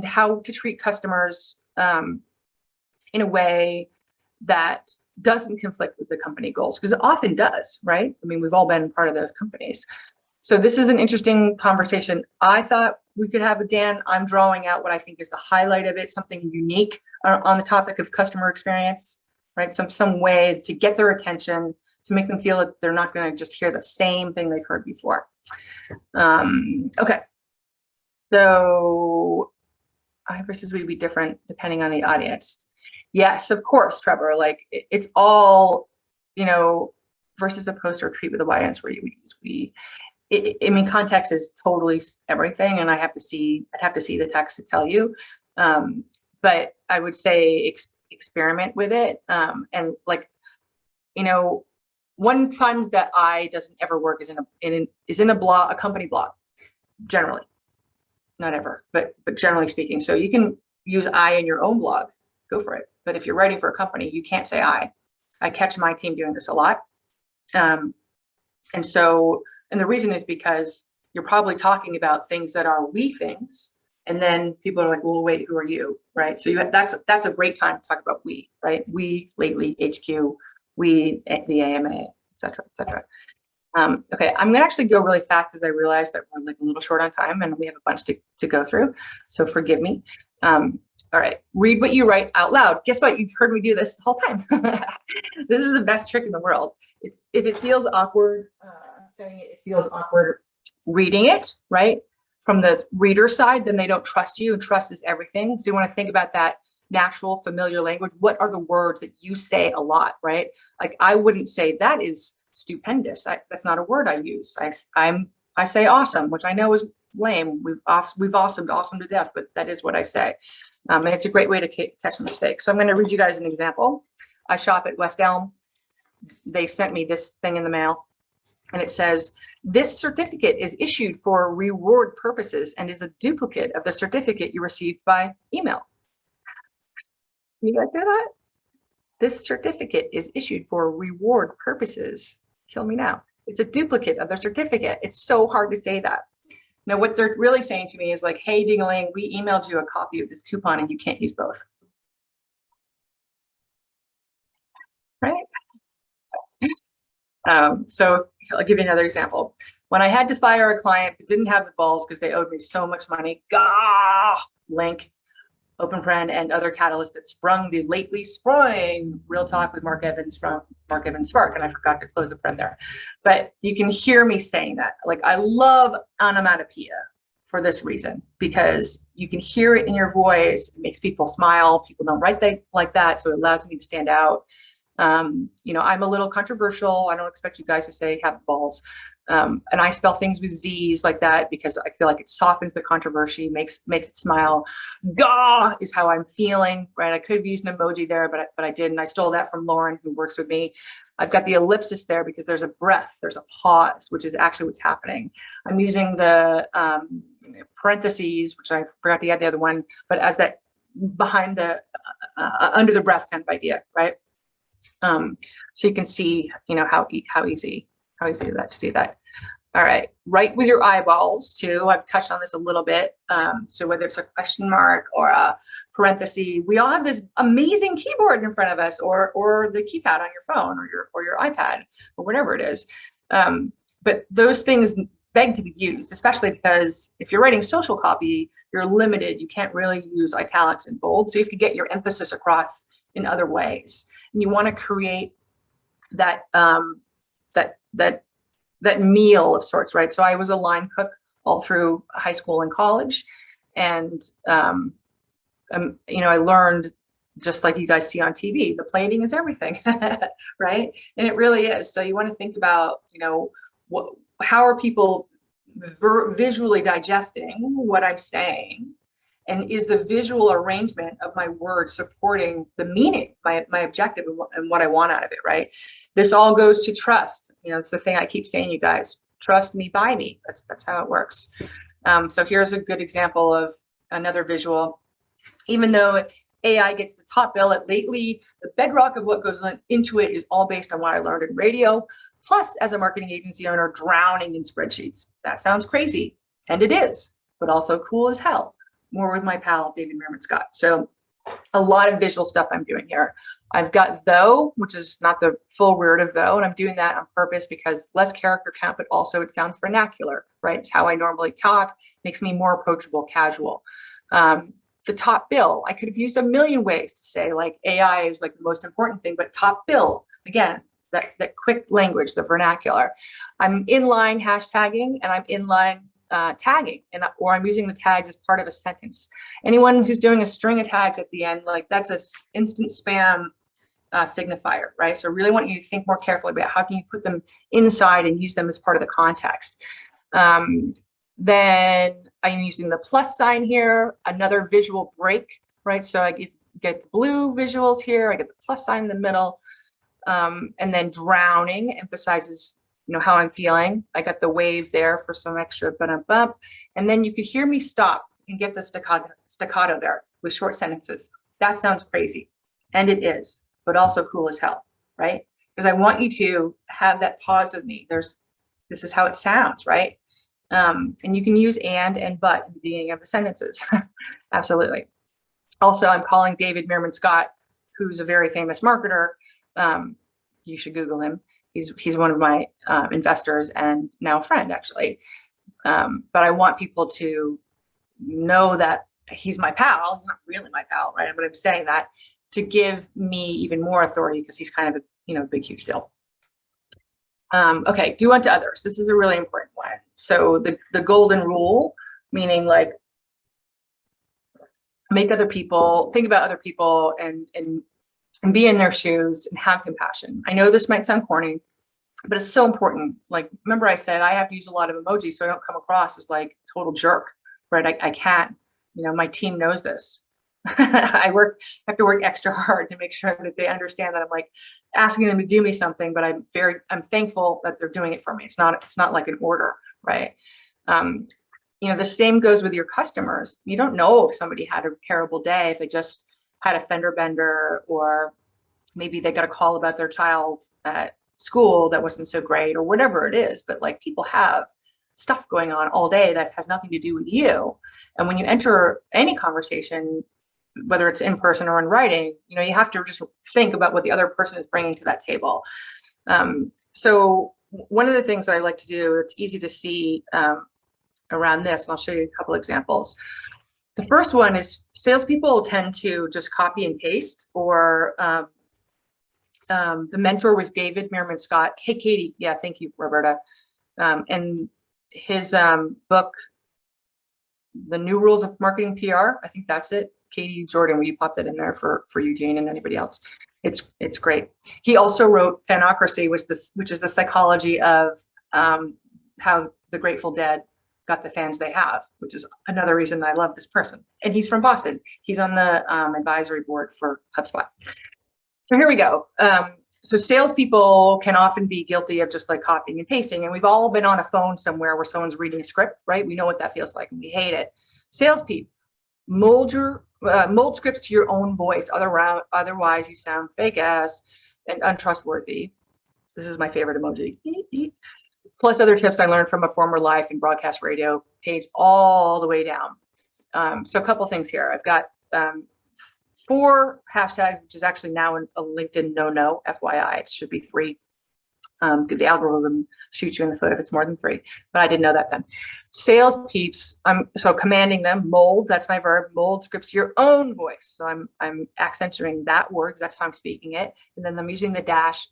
S2: how to treat customers in a way that doesn't conflict with the company goals, because it often does, right? I mean, we've all been part of those companies. So this is an interesting conversation. I thought we could have a Dan. I'm drawing out what I think is the highlight of it, something unique on the topic of customer experience, right? Some way to get their attention, to make them feel that they're not going to just hear the same thing they've heard before. Okay. So I versus we be different depending on the audience. Yes, of course, Trevor. Like it's all, versus a post or tweet with a wide audience where we use we. I mean, context is totally everything, and I'd have to see the text to tell you. But I would say experiment with it. And like, one fund that doesn't ever work is in a blog, a company blog, generally, not ever, but generally speaking. So you can use I in your own blog, go for it. But if you're writing for a company, you can't say I. I catch my team doing this a lot. And the reason is because you're probably talking about things that are we things. And then people are like, well, wait, who are you? Right. So that's a great time to talk about we, right? We, lately, HQ, we, the AMA, et cetera, et cetera. Okay, I'm going to actually go really fast because I realized that we're like a little short on time and we have a bunch to go through. So forgive me. All right, read what you write out loud. Guess what? You've heard me do this the whole time. This is the best trick in the world. If it feels awkward saying it, it feels awkward reading it, right? From the reader side, then they don't trust you, and trust is everything. So you want to think about that natural, familiar language. What are the words that you say a lot, right? Like I wouldn't say that is stupendous. That's not a word I use. I say awesome, which I know is lame. We've awesomed awesome to death, but that is what I say. And it's a great way to catch mistakes. So I'm going to read you guys an example. I shop at West Elm. They sent me this thing in the mail, and it says, this certificate is issued for reward purposes and is a duplicate of the certificate you received by email. You guys hear that? This certificate is issued for reward purposes. Kill me now. It's a duplicate of the certificate. It's so hard to say that. Now, what they're really saying to me is like, hey, ding-a-ling, we emailed you a copy of this coupon and you can't use both. Right? So I'll give you another example. When I had to fire a client but didn't have the balls because they owed me so much money, link, open friend, and other catalysts that sprung the lately sprung Real Talk with Mark Evans from Mark Evans Spark. And I forgot to close the friend there. But you can hear me saying that. Like, I love onomatopoeia for this reason, because you can hear it in your voice. It makes people smile. People don't write like that. So it allows me to stand out. You know, I'm a little controversial. I don't expect you guys to say have balls. And I spell things with Z's like that because I feel like it softens the controversy, makes it smile. Gah is how I'm feeling, right? I could have used an emoji there, but I didn't. I stole that from Lauren, who works with me. I've got the ellipsis there because there's a breath, there's a pause, which is actually what's happening. I'm using the parentheses, which I forgot to add the other one, but as that behind the under the breath kind of idea, right? So you can see, you know, how easy that to do that. All right, write with your eyeballs too. I've touched on this a little bit. So whether it's a question mark or a parenthesis, we all have this amazing keyboard in front of us, or the keypad on your phone or your iPad or whatever it is. But those things beg to be used, especially because if you're writing social copy, you're limited. You can't really use italics and bold. So you have to get your emphasis across in other ways. And you want to create that that meal of sorts, right? So I was a line cook all through high school and college, and you know, I learned, just like you guys see on TV, the plating is everything, right? And it really is. So you want to think about, you know, how are people visually digesting what I'm saying? And is the visual arrangement of my words supporting the meaning, my objective, and what I want out of it, right? This all goes to trust. You know, it's the thing I keep saying, you guys, trust me, buy me. That's how it works. So here's a good example of another visual. Even though AI gets the top billet lately, the bedrock of what goes into it is all based on what I learned in radio, plus as a marketing agency owner, drowning in spreadsheets. That sounds crazy, and it is, but also cool as hell. More with my pal, David Meerman Scott. So a lot of visual stuff I'm doing here. I've got though, which is not the full word of though, and I'm doing that on purpose because less character count, but also it sounds vernacular, right? It's how I normally talk, makes me more approachable, casual. The top bill, I could have used a million ways to say like AI is like the most important thing, but top bill, again, that quick language, the vernacular. I'm inline hashtagging and I'm inline tagging, or I'm using the tags as part of a sentence. Anyone who's doing a string of tags at the end, like that's a instant spam signifier, right? So I really want you to think more carefully about how can you put them inside and use them as part of the context. Then I'm using the plus sign here, another visual break, right? So I get the blue visuals here, I get the plus sign in the middle, and then drowning emphasizes, you know, how I'm feeling. I got the wave there for some extra bump. And then you could hear me stop and get the staccato there with short sentences. That sounds crazy, and it is, but also cool as hell, right? Because I want you to have that pause with me. This is how it sounds, right? And you can use and but in the beginning of the sentences. Absolutely. Also, I'm calling David Meerman Scott, who's a very famous marketer. You should Google him. He's one of my investors and now a friend, actually. But I want people to know that he's my pal. He's not really my pal, right? But I'm saying that to give me even more authority because he's kind of a, big, huge deal. Okay, do unto others. This is a really important one. So the golden rule, meaning like make other people, think about other people and be in their shoes and have compassion. I know this might sound corny, but it's so important. Like, remember I said, I have to use a lot of emojis so I don't come across as like total jerk, right? I can't, my team knows this. I have to work extra hard to make sure that they understand that I'm like asking them to do me something, but I'm thankful that they're doing it for me. It's not like an order, right? The same goes with your customers. You don't know if somebody had a terrible day, if they just had a fender bender, or maybe they got a call about their child at school that wasn't so great, or whatever it is. But like, people have stuff going on all day that has nothing to do with you. And when you enter any conversation, whether it's in person or in writing, you have to just think about what the other person is bringing to that table. So one of the things that I like to do, it's easy to see around this, and I'll show you a couple examples. The first one is salespeople tend to just copy and paste, or the mentor was David Meerman Scott. Hey, Katie. Yeah, thank you, Roberta. And his book, The New Rules of Marketing PR, I think that's it. Katie Jordan, will you pop that in there for Eugene and anybody else? It's great. He also wrote Fanocracy, which is the psychology of how the Grateful Dead got the fans they have, which is another reason I love this person. And he's from Boston. He's on the advisory board for HubSpot. So here we go. So salespeople can often be guilty of just like copying and pasting. And we've all been on a phone somewhere where someone's reading a script, right? We know what that feels like and we hate it. Salespeople, mold scripts to your own voice. Otherwise you sound fake ass and untrustworthy. This is my favorite emoji. Plus other tips I learned from a former life in broadcast radio, page all the way down. So a couple things here. I've got 4 hashtags, which is actually now a LinkedIn no-no, FYI. It should be 3. The algorithm shoots you in the foot if it's more than 3, but I didn't know that then. Sales peeps, so commanding them, mold, that's my verb, mold scripts your own voice. So I'm accentuating that word because that's how I'm speaking it. And then I'm using the dash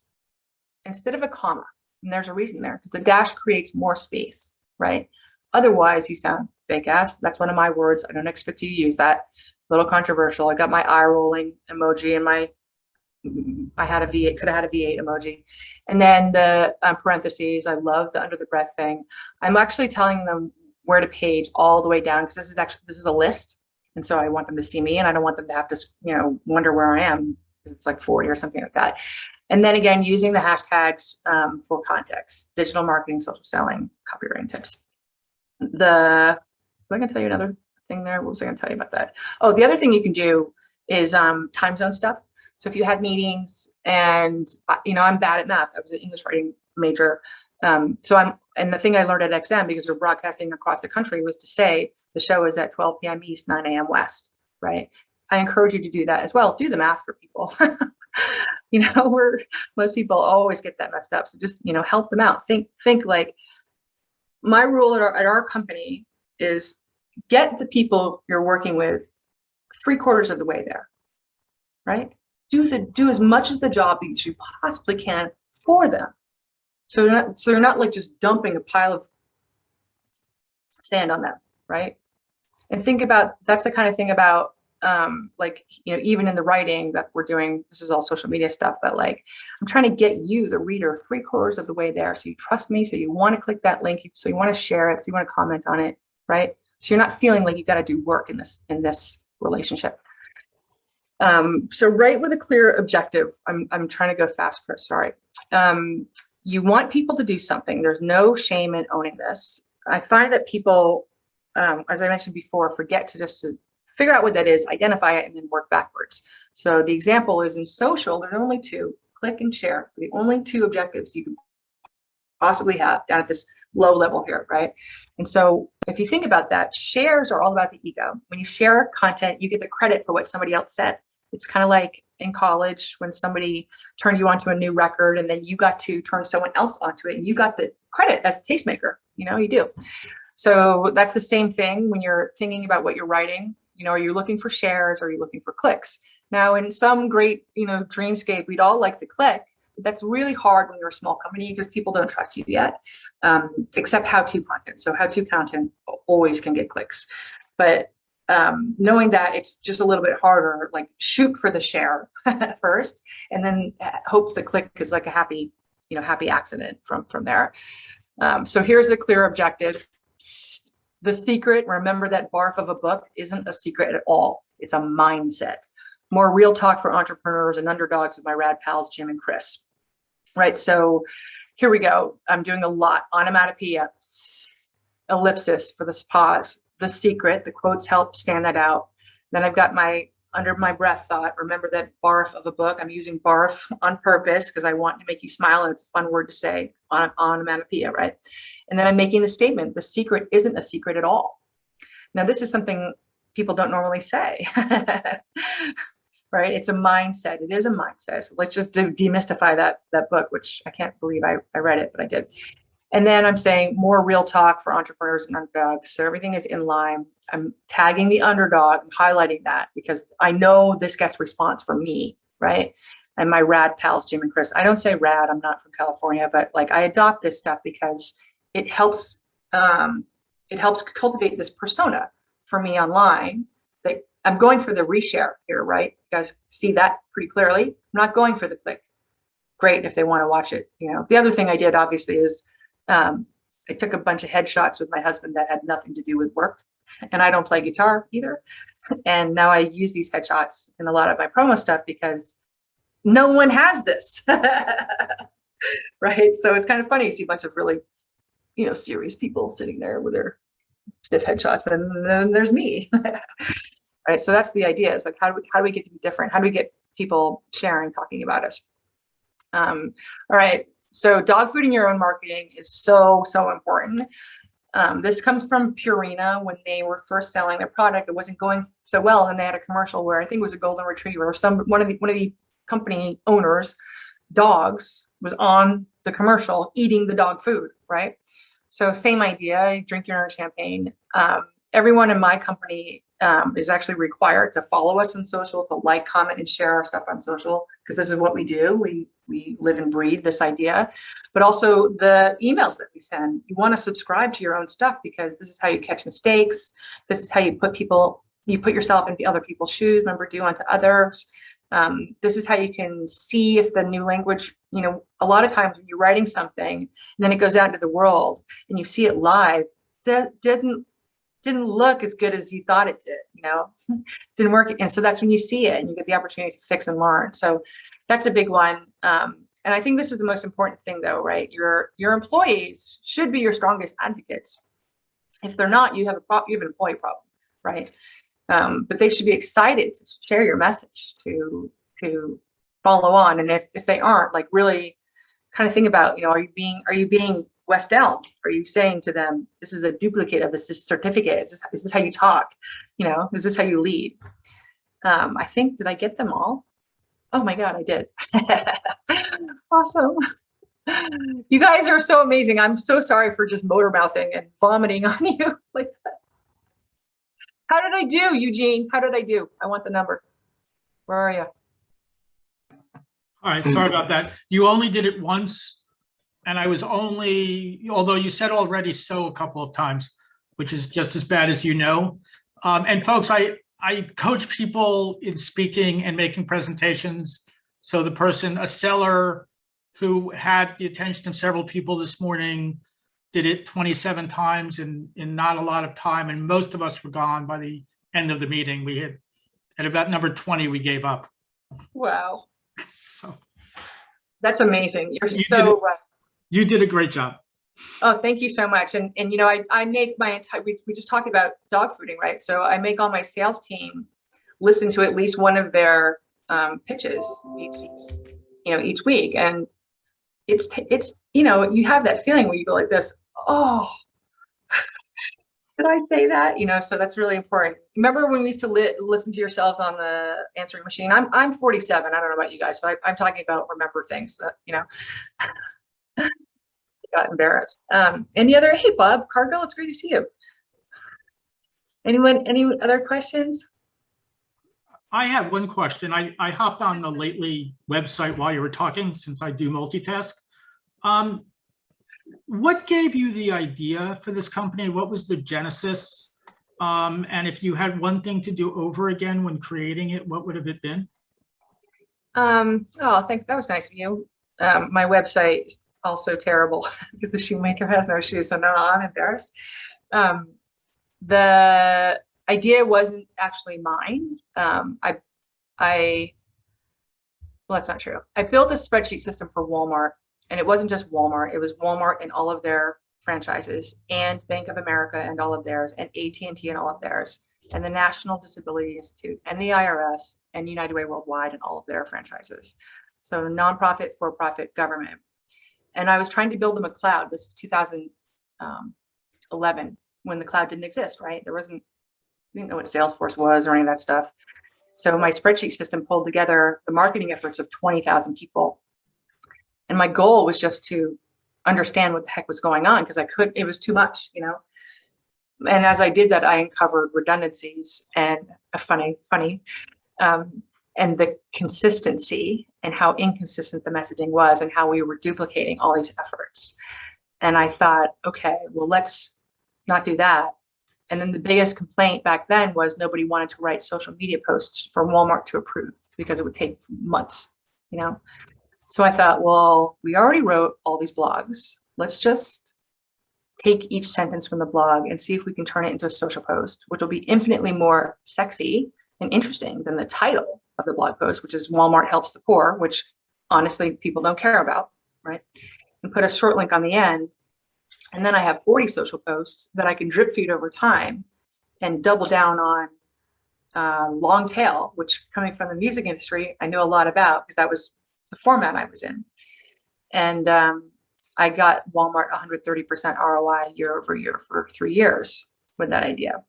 S2: instead of a comma. And there's a reason there, because the dash creates more space, right? Otherwise you sound fake ass. That's one of my words. I don't expect you to use that. A little controversial. I got my eye rolling emoji and I had a V8, could have had a V8 emoji. And then the parentheses, I love the under the breath thing. I'm actually telling them where to page all the way down, because this is a list. And so I want them to see me and I don't want them to have to, wonder where I am, because it's like 40 or something like that. And then again, using the hashtags for context, digital marketing, social selling, copywriting tips. Was I going to tell you another thing there? What was I going to tell you about that? Oh, the other thing you can do is time zone stuff. So if you had meetings and, I'm bad at math. I was an English writing major. And the thing I learned at XM, because we're broadcasting across the country, was to say the show is at 12 p.m. East, 9 a.m. West, right? I encourage you to do that as well. Do the math for people. Most people always get that messed up. So just, help them out. Think like, my rule at our company is get the people you're working with 3/4 of the way there, right? Do as much as the job as you possibly can for them. So they're not like just dumping a pile of sand on them, right? And think about, that's the kind of thing about even in the writing that we're doing, this is all social media stuff, but like, I'm trying to get you, the reader, 3/4 of the way there. So you trust me, so you want to click that link, so you want to share it, so you want to comment on it, right? So you're not feeling like you got to do work in this relationship. So write with a clear objective. I'm trying to go fast, Chris, sorry. You want people to do something. There's no shame in owning this. I find that people, as I mentioned before, forget to figure out what that is, identify it, and then work backwards. So the example is in social, there's only 2, click and share. The only 2 objectives you can possibly have down at this low level here, right? And so if you think about that, shares are all about the ego. When you share content, you get the credit for what somebody else said. It's kind of like in college when somebody turned you onto a new record and then you got to turn someone else onto it and you got the credit as the tastemaker, you do. So that's the same thing when you're thinking about what you're writing. are you looking for shares? Or are you looking for clicks? Now, in some great, dreamscape, we'd all like the click. But that's really hard when you're a small company because people don't trust you yet, except how-to content. So how-to content always can get clicks. But knowing that it's just a little bit harder, like shoot for the share first, and then hope the click is like a happy accident from there. So here's a clear objective. The secret, remember that barf of a book isn't a secret at all. It's a mindset. More real talk for entrepreneurs and underdogs with my rad pals, Jim and Chris. Right, so here we go. I'm doing a lot. Onomatopoeia, ellipsis for the pause. The secret, the quotes help stand that out. Then I've got my under my breath thought. Remember that barf of a book. I'm using barf on purpose because I want to make you smile and it's a fun word to say, onomatopoeia, right? And then I'm making the statement, the secret isn't a secret at all. Now, this is something people don't normally say, right? It's a mindset. It is a mindset. So let's just demystify that book, which I can't believe I read it, but I did. And then I'm saying more real talk for entrepreneurs and underdogs. So everything is in line. I'm tagging the underdog, I'm highlighting that because I know this gets response from me, right? And my rad pals, Jim and Chris. I don't say rad, I'm not from California, but like I adopt this stuff because it helps cultivate this persona for me online. That I'm going for the reshare here, right? You guys see that pretty clearly. I'm not going for the click. Great if they want to watch it. The other thing I did obviously is I took a bunch of headshots with my husband that had nothing to do with work, and I don't play guitar either. And now I use these headshots in a lot of my promo stuff because no one has this, right? So it's kind of funny to see a bunch of really, serious people sitting there with their stiff headshots, and then there's me, right? So that's the idea. It's like, how do we get to be different? How do we get people sharing, talking about us? All right. So dog food in your own marketing is so important. This comes from Purina. When they were first selling their product, it wasn't going so well, and they had a commercial where I think it was a golden retriever or one of the company owners' dogs was on the commercial eating the dog food, right? So same idea, drink your own champagne. Everyone in my company is actually required to follow us on social, to like, comment, and share our stuff on social, because this is what we do. We live and breathe this idea, but also the emails that we send. You want to subscribe to your own stuff because this is how you catch mistakes. This is how you put yourself in other people's shoes. Remember, do unto others. This is how you can see if the new language, a lot of times when you're writing something and then it goes out into the world and you see it live, that didn't look as good as you thought it did, didn't work. And so that's when you see it and you get the opportunity to fix and learn. So that's a big one. And I think this is the most important thing though, right? Your employees should be your strongest advocates. If they're not, you have an employee problem, right? But they should be excited to share your message, to follow on. And if they aren't, like really kind of think about, are you being West Elm? Are you saying to them, this is a duplicate of this certificate? Is this how you talk? Is this how you lead? I think, did I get them all? Oh my God, I did. Awesome. You guys are so amazing. I'm so sorry for just motor mouthing and vomiting on you like that. How did I do, Eugene? How did I do? I want the number. Where are you?
S3: All right, sorry about that. You only did it once, and I was although you said already so a couple of times, which is just as bad as And folks, I coach people in speaking and making presentations. So a seller who had the attention of several people this morning did it 27 times in not a lot of time. And most of us were gone by the end of the meeting. We had, at about number 20, we gave up.
S2: Wow.
S3: So
S2: that's amazing. You're so right.
S3: You did a great job.
S2: Oh, thank you so much. And I make my entire, we just talked about dog fooding, right? So I make all my sales team listen to at least one of their pitches each week. And it's you have that feeling where you go like this, oh, did I say that? So that's really important. Remember when we used to listen to yourselves on the answering machine? I'm 47. I don't know about you guys. So I'm talking about remember things that, got embarrassed. Any other, hey, Bob Cargill, it's great to see you. Anyone, any other questions?
S3: I had one question. I hopped on the Lately website while you were talking, since I do multitask. What gave you the idea for this company? What was the genesis? And if you had one thing to do over again when creating it, what would have it been?
S2: Oh, thanks. That was nice of you. My website is also terrible because the shoemaker has no shoes, so now I'm embarrassed. The idea wasn't actually mine. Well, that's not true. I built a spreadsheet system for Walmart, and it wasn't just Walmart. It was Walmart and all of their franchises, and Bank of America and all of theirs, and AT&T and all of theirs, and the National Disability Institute, and the IRS, and United Way Worldwide and all of their franchises. So nonprofit, for-profit, government. And I was trying to build them a cloud. This is 2011, when the cloud didn't exist, right? We didn't know what Salesforce was or any of that stuff. So my spreadsheet system pulled together the marketing efforts of 20,000 people. And my goal was just to understand what the heck was going on, because it was too much, you know? And as I did that, I uncovered redundancies and and the consistency and how inconsistent the messaging was and how we were duplicating all these efforts. And I thought, okay, well, let's not do that. And then the biggest complaint back then was nobody wanted to write social media posts for Walmart to approve because it would take months, you know? So I thought, well, we already wrote all these blogs. Let's just take each sentence from the blog and see if we can turn it into a social post, which will be infinitely more sexy and interesting than the title of the blog post, which is Walmart helps the poor, which honestly people don't care about, right? And put a short link on the end. And then I have 40 social posts that I can drip feed over time and double down on long tail, which coming from the music industry, I know a lot about because that was the format I was in. And I got Walmart 130% ROI year over year for 3 years with that idea.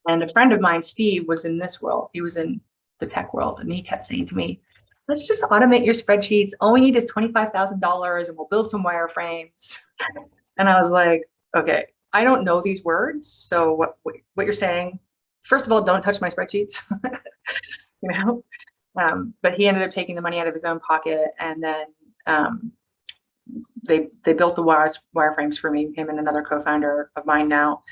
S2: And a friend of mine, Steve, was in this world. He was in the tech world, and he kept saying to me, let's just automate your spreadsheets. All we need is $25,000 and we'll build some wireframes. And I was like, okay, I don't know these words. So what you're saying, first of all, don't touch my spreadsheets, you know? But he ended up taking the money out of his own pocket, and then they built the wireframes for me, him and another co-founder of mine now,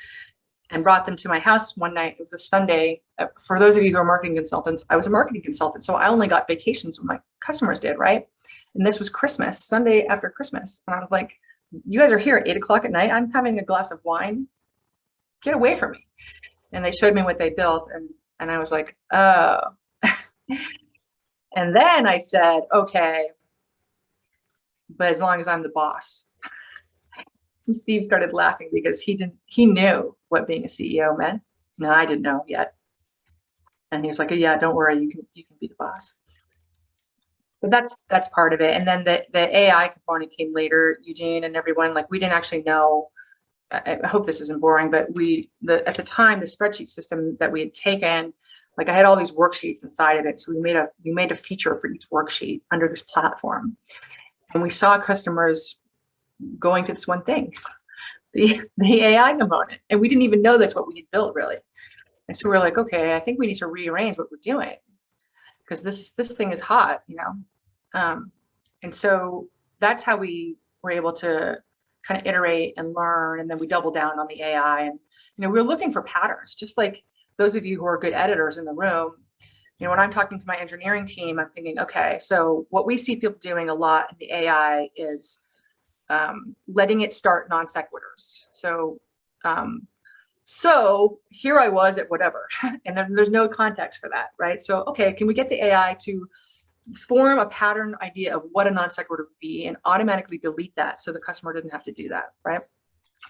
S2: and brought them to my house one night. It was a Sunday. For those of you who are marketing consultants, I was a marketing consultant, so I only got vacations when my customers did, right? And this was Christmas, Sunday after Christmas. And I was like, you guys are here at 8 o'clock at night. I'm having a glass of wine. Get away from me. And they showed me what they built, and I was like, oh. And then I said, okay, but as long as I'm the boss. And Steve started laughing because he knew what being a CEO meant. No, I didn't know yet. And he was like, yeah, don't worry, you can be the boss. But that's part of it. And then the AI component came later, Eugene and everyone, like we didn't actually know. I hope this isn't boring, but at the time, the spreadsheet system that we had taken, like I had all these worksheets inside of it. So we made a feature for each worksheet under this platform. And we saw customers going to this one thing, the AI component. And we didn't even know that's what we had built really. And so we're like, okay, I think we need to rearrange what we're doing because this thing is hot, you know? And so that's how we were able to kind of iterate and learn. And then we double down on the AI. And, you know, we're looking for patterns, just like those of you who are good editors in the room. You know, when I'm talking to my engineering team, I'm thinking, okay, so what we see people doing a lot in the AI is letting it start non sequiturs. So here I was at whatever, and then there's no context for that, right? So, okay, can we get the AI to form a pattern idea of what a non sequitur would be and automatically delete that so the customer doesn't have to do that, right?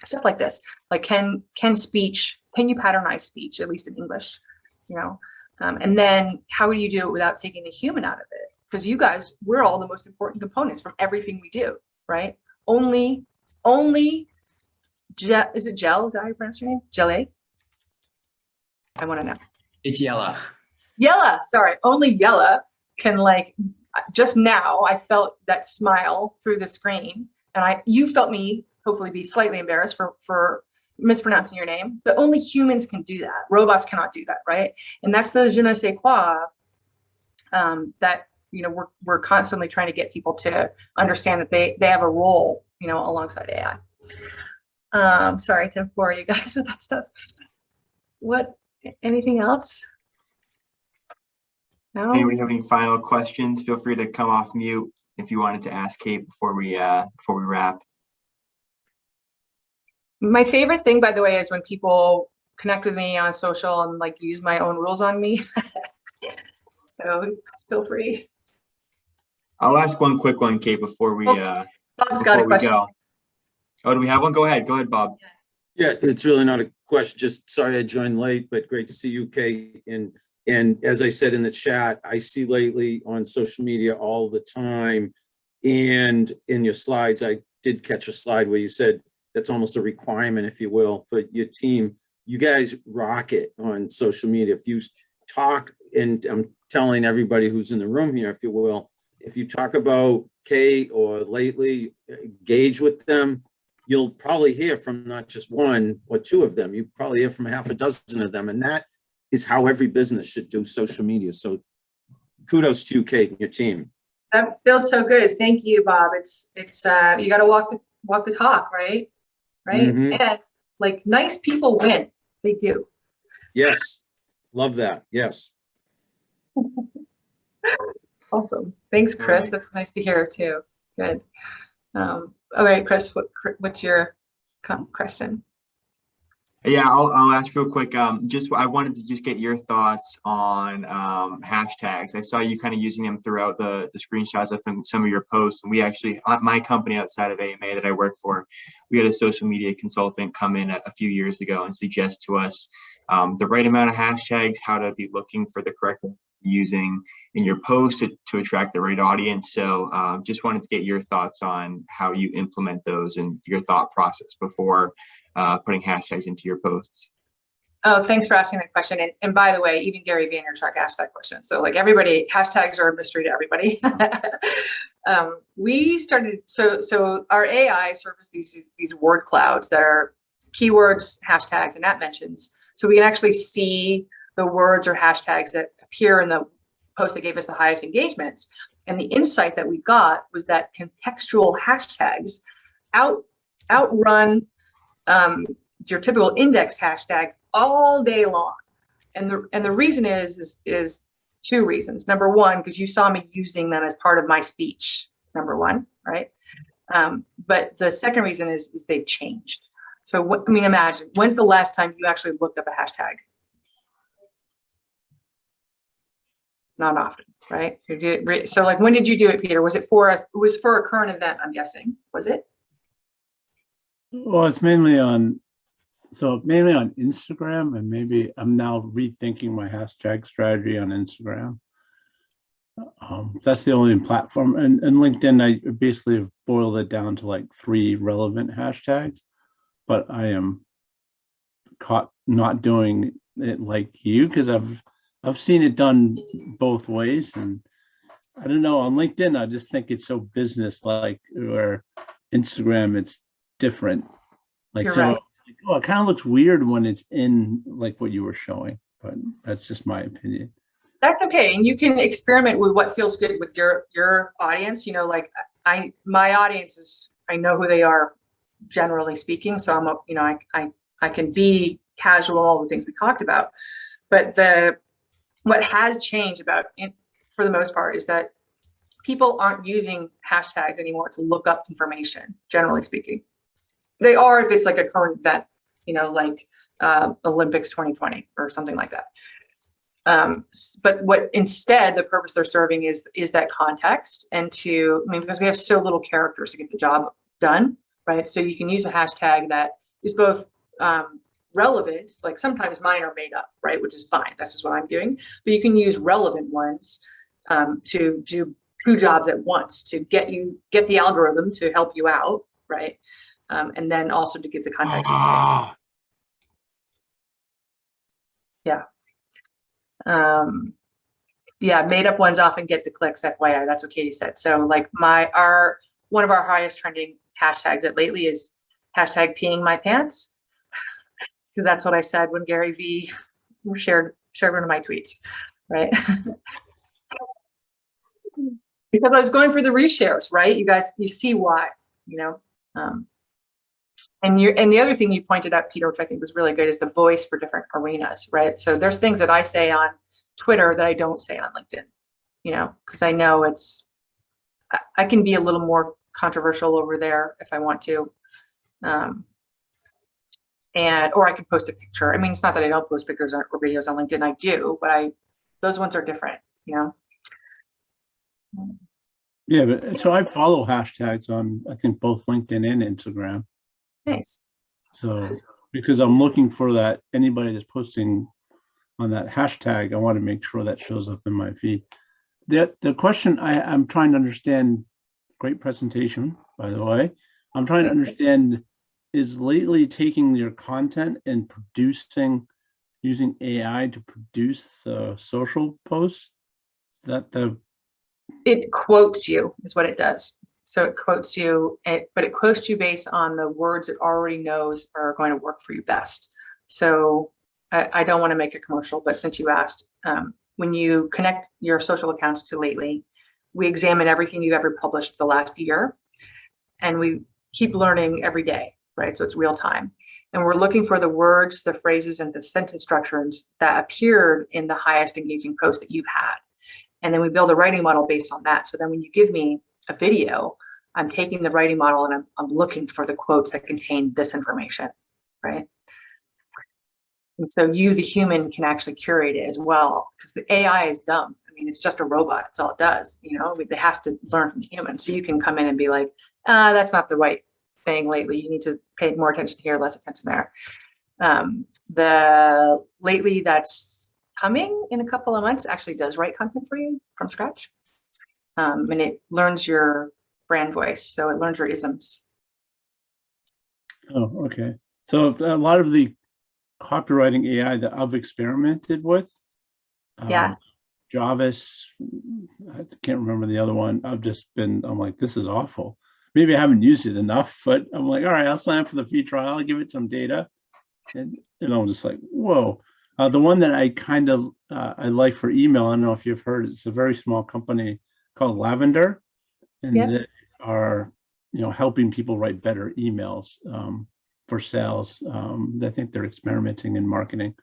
S2: Stuff like this, like can you patternize speech, at least in English, you know? And then how do you do it without taking the human out of it? Because you guys, we're all the most important components from everything we do, right? Only is it Gel? Is that how you pronounce your name? Jelly? I want to know.
S4: It's Yella.
S2: Yella, sorry. Only Yella can, like, just now I felt that smile through the screen, and you felt me hopefully be slightly embarrassed for mispronouncing your name, but only humans can do that. Robots cannot do that, right? And that's the je ne sais quoi that, you know, we're constantly trying to get people to understand that they have a role, you know, alongside AI. Sorry to bore you guys with that stuff. Anything else? No?
S1: Anybody have any final questions? Feel free to come off mute if you wanted to ask Kate before we wrap.
S2: My favorite thing, by the way, is when people connect with me on social and like use my own rules on me. So feel free.
S1: I'll ask one quick one, Kate, before we
S2: Bob's got a question.
S1: go. Oh, do we have one? Go ahead, Bob.
S4: Yeah, it's really not a question. Just sorry I joined late, but great to see you, Kate. And as I said in the chat, I see lately on social media all the time. And in your slides, I did catch a slide where you said that's almost a requirement, if you will, for your team. You guys rock it on social media. If you talk, and I'm telling everybody who's in the room here, if you will, if you talk about Kate or lately, engage with them, you'll probably hear from not just one or two of them. You probably hear from half a dozen of them. And that is how every business should do social media. So kudos to you, Kate, and your team.
S2: That feels so good. Thank you, Bob. It's you got to walk the talk, right?
S4: Mhm.
S2: And like nice people win. They do.
S4: Yes. Love that. Yes.
S2: Awesome. Thanks, Chris.
S1: Right.
S2: That's nice to hear too. Good. All right, Chris, what's your question?
S1: Yeah, I'll ask real quick. I wanted to just get your thoughts on hashtags. I saw you kind of using them throughout the screenshots of some of your posts. And we actually, at my company outside of AMA that I work for, we had a social media consultant come in a few years ago and suggest to us the right amount of hashtags, how to be looking for the correct one using in your post to attract the right audience. So just wanted to get your thoughts on how you implement those and your thought process before putting hashtags into your posts.
S2: Oh, thanks for asking that question. And by the way, even Gary Vaynerchuk asked that question. So like everybody, hashtags are a mystery to everybody. We started, so our AI surfaces these word clouds that are keywords, hashtags, and at mentions. So we can actually see the words or hashtags that appear in the post that gave us the highest engagements. And the insight that we got was that contextual hashtags outrun your typical index hashtags all day long. And the reason is two reasons. Number one, because you saw me using them as part of my speech, number one, right? But the second reason is they've changed. So imagine, when's the last time you actually looked up a hashtag? Not often, right? So like, when did you do it, Peter? Was it for a current event, I'm guessing, was it?
S5: Well, it's mainly on Instagram, and maybe I'm now rethinking my hashtag strategy on Instagram. That's the only platform. And LinkedIn, I basically have boiled it down to like 3 relevant hashtags, but I am caught not doing it like you, because I've seen it done both ways. And I don't know, on LinkedIn, I just think it's so business-like, where Instagram, it's different. Like,
S2: You're
S5: so,
S2: right.
S5: it kind of looks weird when it's in like what you were showing, but that's just my opinion.
S2: That's okay. And you can experiment with what feels good with your audience. You know, like my audience is, I know who they are, generally speaking. So I can be casual, all the things we talked about. But what has changed for the most part is that people aren't using hashtags anymore to look up information, generally speaking. They are if it's like a current event, you know, like Olympics 2020 or something like that. But what instead the purpose they're serving is that context, and because we have so little characters to get the job done, right? So you can use a hashtag that is both relevant, like sometimes mine are made up, right? Which is fine. That's just what I'm doing. But you can use relevant ones to do 2 jobs at once, to get the algorithm to help you out, right? And then also to give the context of the yeah, made up ones often get the clicks, FYI. That's what Katie said. So like one of our highest trending hashtags lately is hashtag peeing my pants. because that's what I said when Gary V shared one of my tweets, right? Because I was going for the reshares, right? You guys, you see why, you know. And the other thing you pointed out, Peter, which I think was really good, is the voice for different arenas, right? So there's things that I say on Twitter that I don't say on LinkedIn, you know, because I know I can be a little more controversial over there if I want to. Or I could post a picture. I mean, it's not that I don't post pictures or videos on LinkedIn. I do, but those ones are different, you know.
S5: Yeah, but so I follow hashtags on, I think, both LinkedIn and Instagram.
S2: Nice.
S5: So because I'm looking for that, anybody that's posting on that hashtag, I want to make sure that shows up in my feed. The question I'm trying to understand, great presentation, by the way. I'm trying to understand, is Lately taking your content and using AI to produce the social posts? Is that
S2: It quotes you is what it does. So it quotes you, but it quotes you based on the words it already knows are going to work for you best. So I don't want to make a commercial, but since you asked, when you connect your social accounts to Lately, we examine everything you've ever published the last year, and we keep learning every day, right? So it's real time. And we're looking for the words, the phrases, and the sentence structures that appeared in the highest engaging post that you've had. And then we build a writing model based on that. So then when you give me a video, I'm taking the writing model and I'm looking for the quotes that contain this information, right? And so you, the human, can actually curate it as well, because the AI is dumb. I mean, it's just a robot. That's all it does. You know, it has to learn from humans. So you can come in and be like, that's not the right thing lately. You need to pay more attention here, less attention there. The Lately that's coming in a couple of months actually does write content for you from scratch. And it learns your brand voice. So it learns your isms.
S5: Oh, okay. So a lot of the copywriting AI that I've experimented with,
S2: Yeah.
S5: Jarvis, I can't remember the other one. I'm like, this is awful. Maybe I haven't used it enough, but I'm like, all right, I'll sign up for the free trial. I'll give it some data. And I'm just like, whoa. The one that I kind of I like for email, I don't know if you've heard, it's a very small company called Lavender, and they are, helping people write better emails for sales. I think they're experimenting in marketing,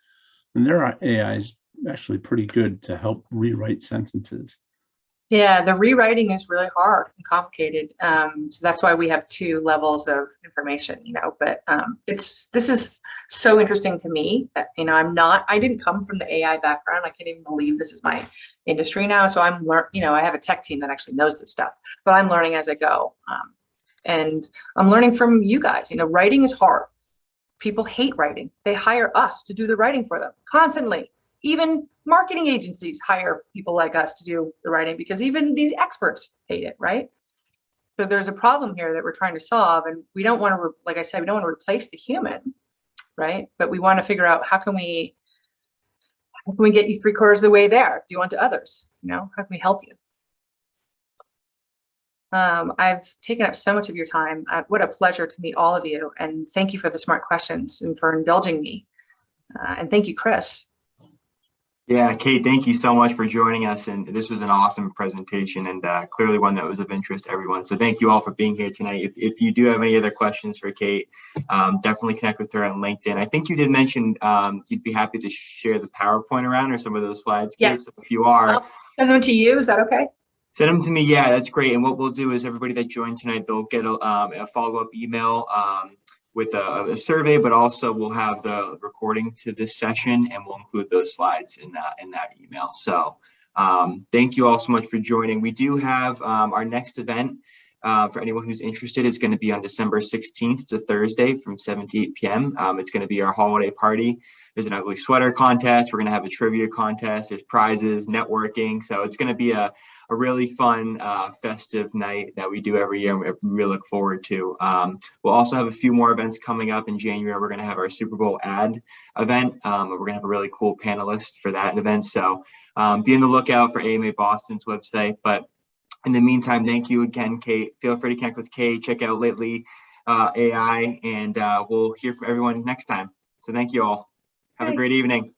S5: and their AI is actually pretty good to help rewrite sentences.
S2: Yeah, the rewriting is really hard and complicated. So that's why we have two levels of information, but this is so interesting to me that, I didn't come from the AI background. I can't even believe this is my industry now. So I'm I have a tech team that actually knows this stuff, but I'm learning as I go. And I'm learning from you guys. Writing is hard. People hate writing. They hire us to do the writing for them constantly. Even marketing agencies hire people like us to do the writing because even these experts hate it, right? So there's a problem here that we're trying to solve, and we don't want to, like I said, we don't want to replace the human, right? But we want to figure out how can we get you 3/4 of the way there? Do unto others, how can we help you? I've taken up so much of your time. What a pleasure to meet all of you, and thank you for the smart questions and for indulging me. And thank you, Chris.
S1: Yeah, Kate, thank you so much for joining us. And this was an awesome presentation and clearly one that was of interest to everyone. So thank you all for being here tonight. If you do have any other questions for Kate, definitely connect with her on LinkedIn. I think you did mention you'd be happy to share the PowerPoint around or some of those slides, Kate.
S2: Yes.
S1: So if you are,
S2: I'll send them to you. Is that okay?
S1: Send them to me. Yeah, that's great. And what we'll do is everybody that joined tonight, they'll get a follow-up email with a survey, but also we'll have the recording to this session and we'll include those slides in that email. So thank you all so much for joining. We do have our next event for anyone who's interested. It's going to be on December 16th. It's a Thursday from 7 to 8 p.m. It's going to be our holiday party. There's an ugly sweater contest. We're going to have a trivia contest. There's prizes, networking. So it's going to be a really fun, festive night that we do every year. And we really look forward to. We'll also have a few more events coming up in January. We're going to have our Super Bowl ad event. We're going to have a really cool panelist for that event. So be on the lookout for AMA Boston's website. But in the meantime, thank you again, Kate. Feel free to connect with Kate. Check out Lately AI, and we'll hear from everyone next time. So thank you all. Have a
S2: Thanks.
S1: great evening.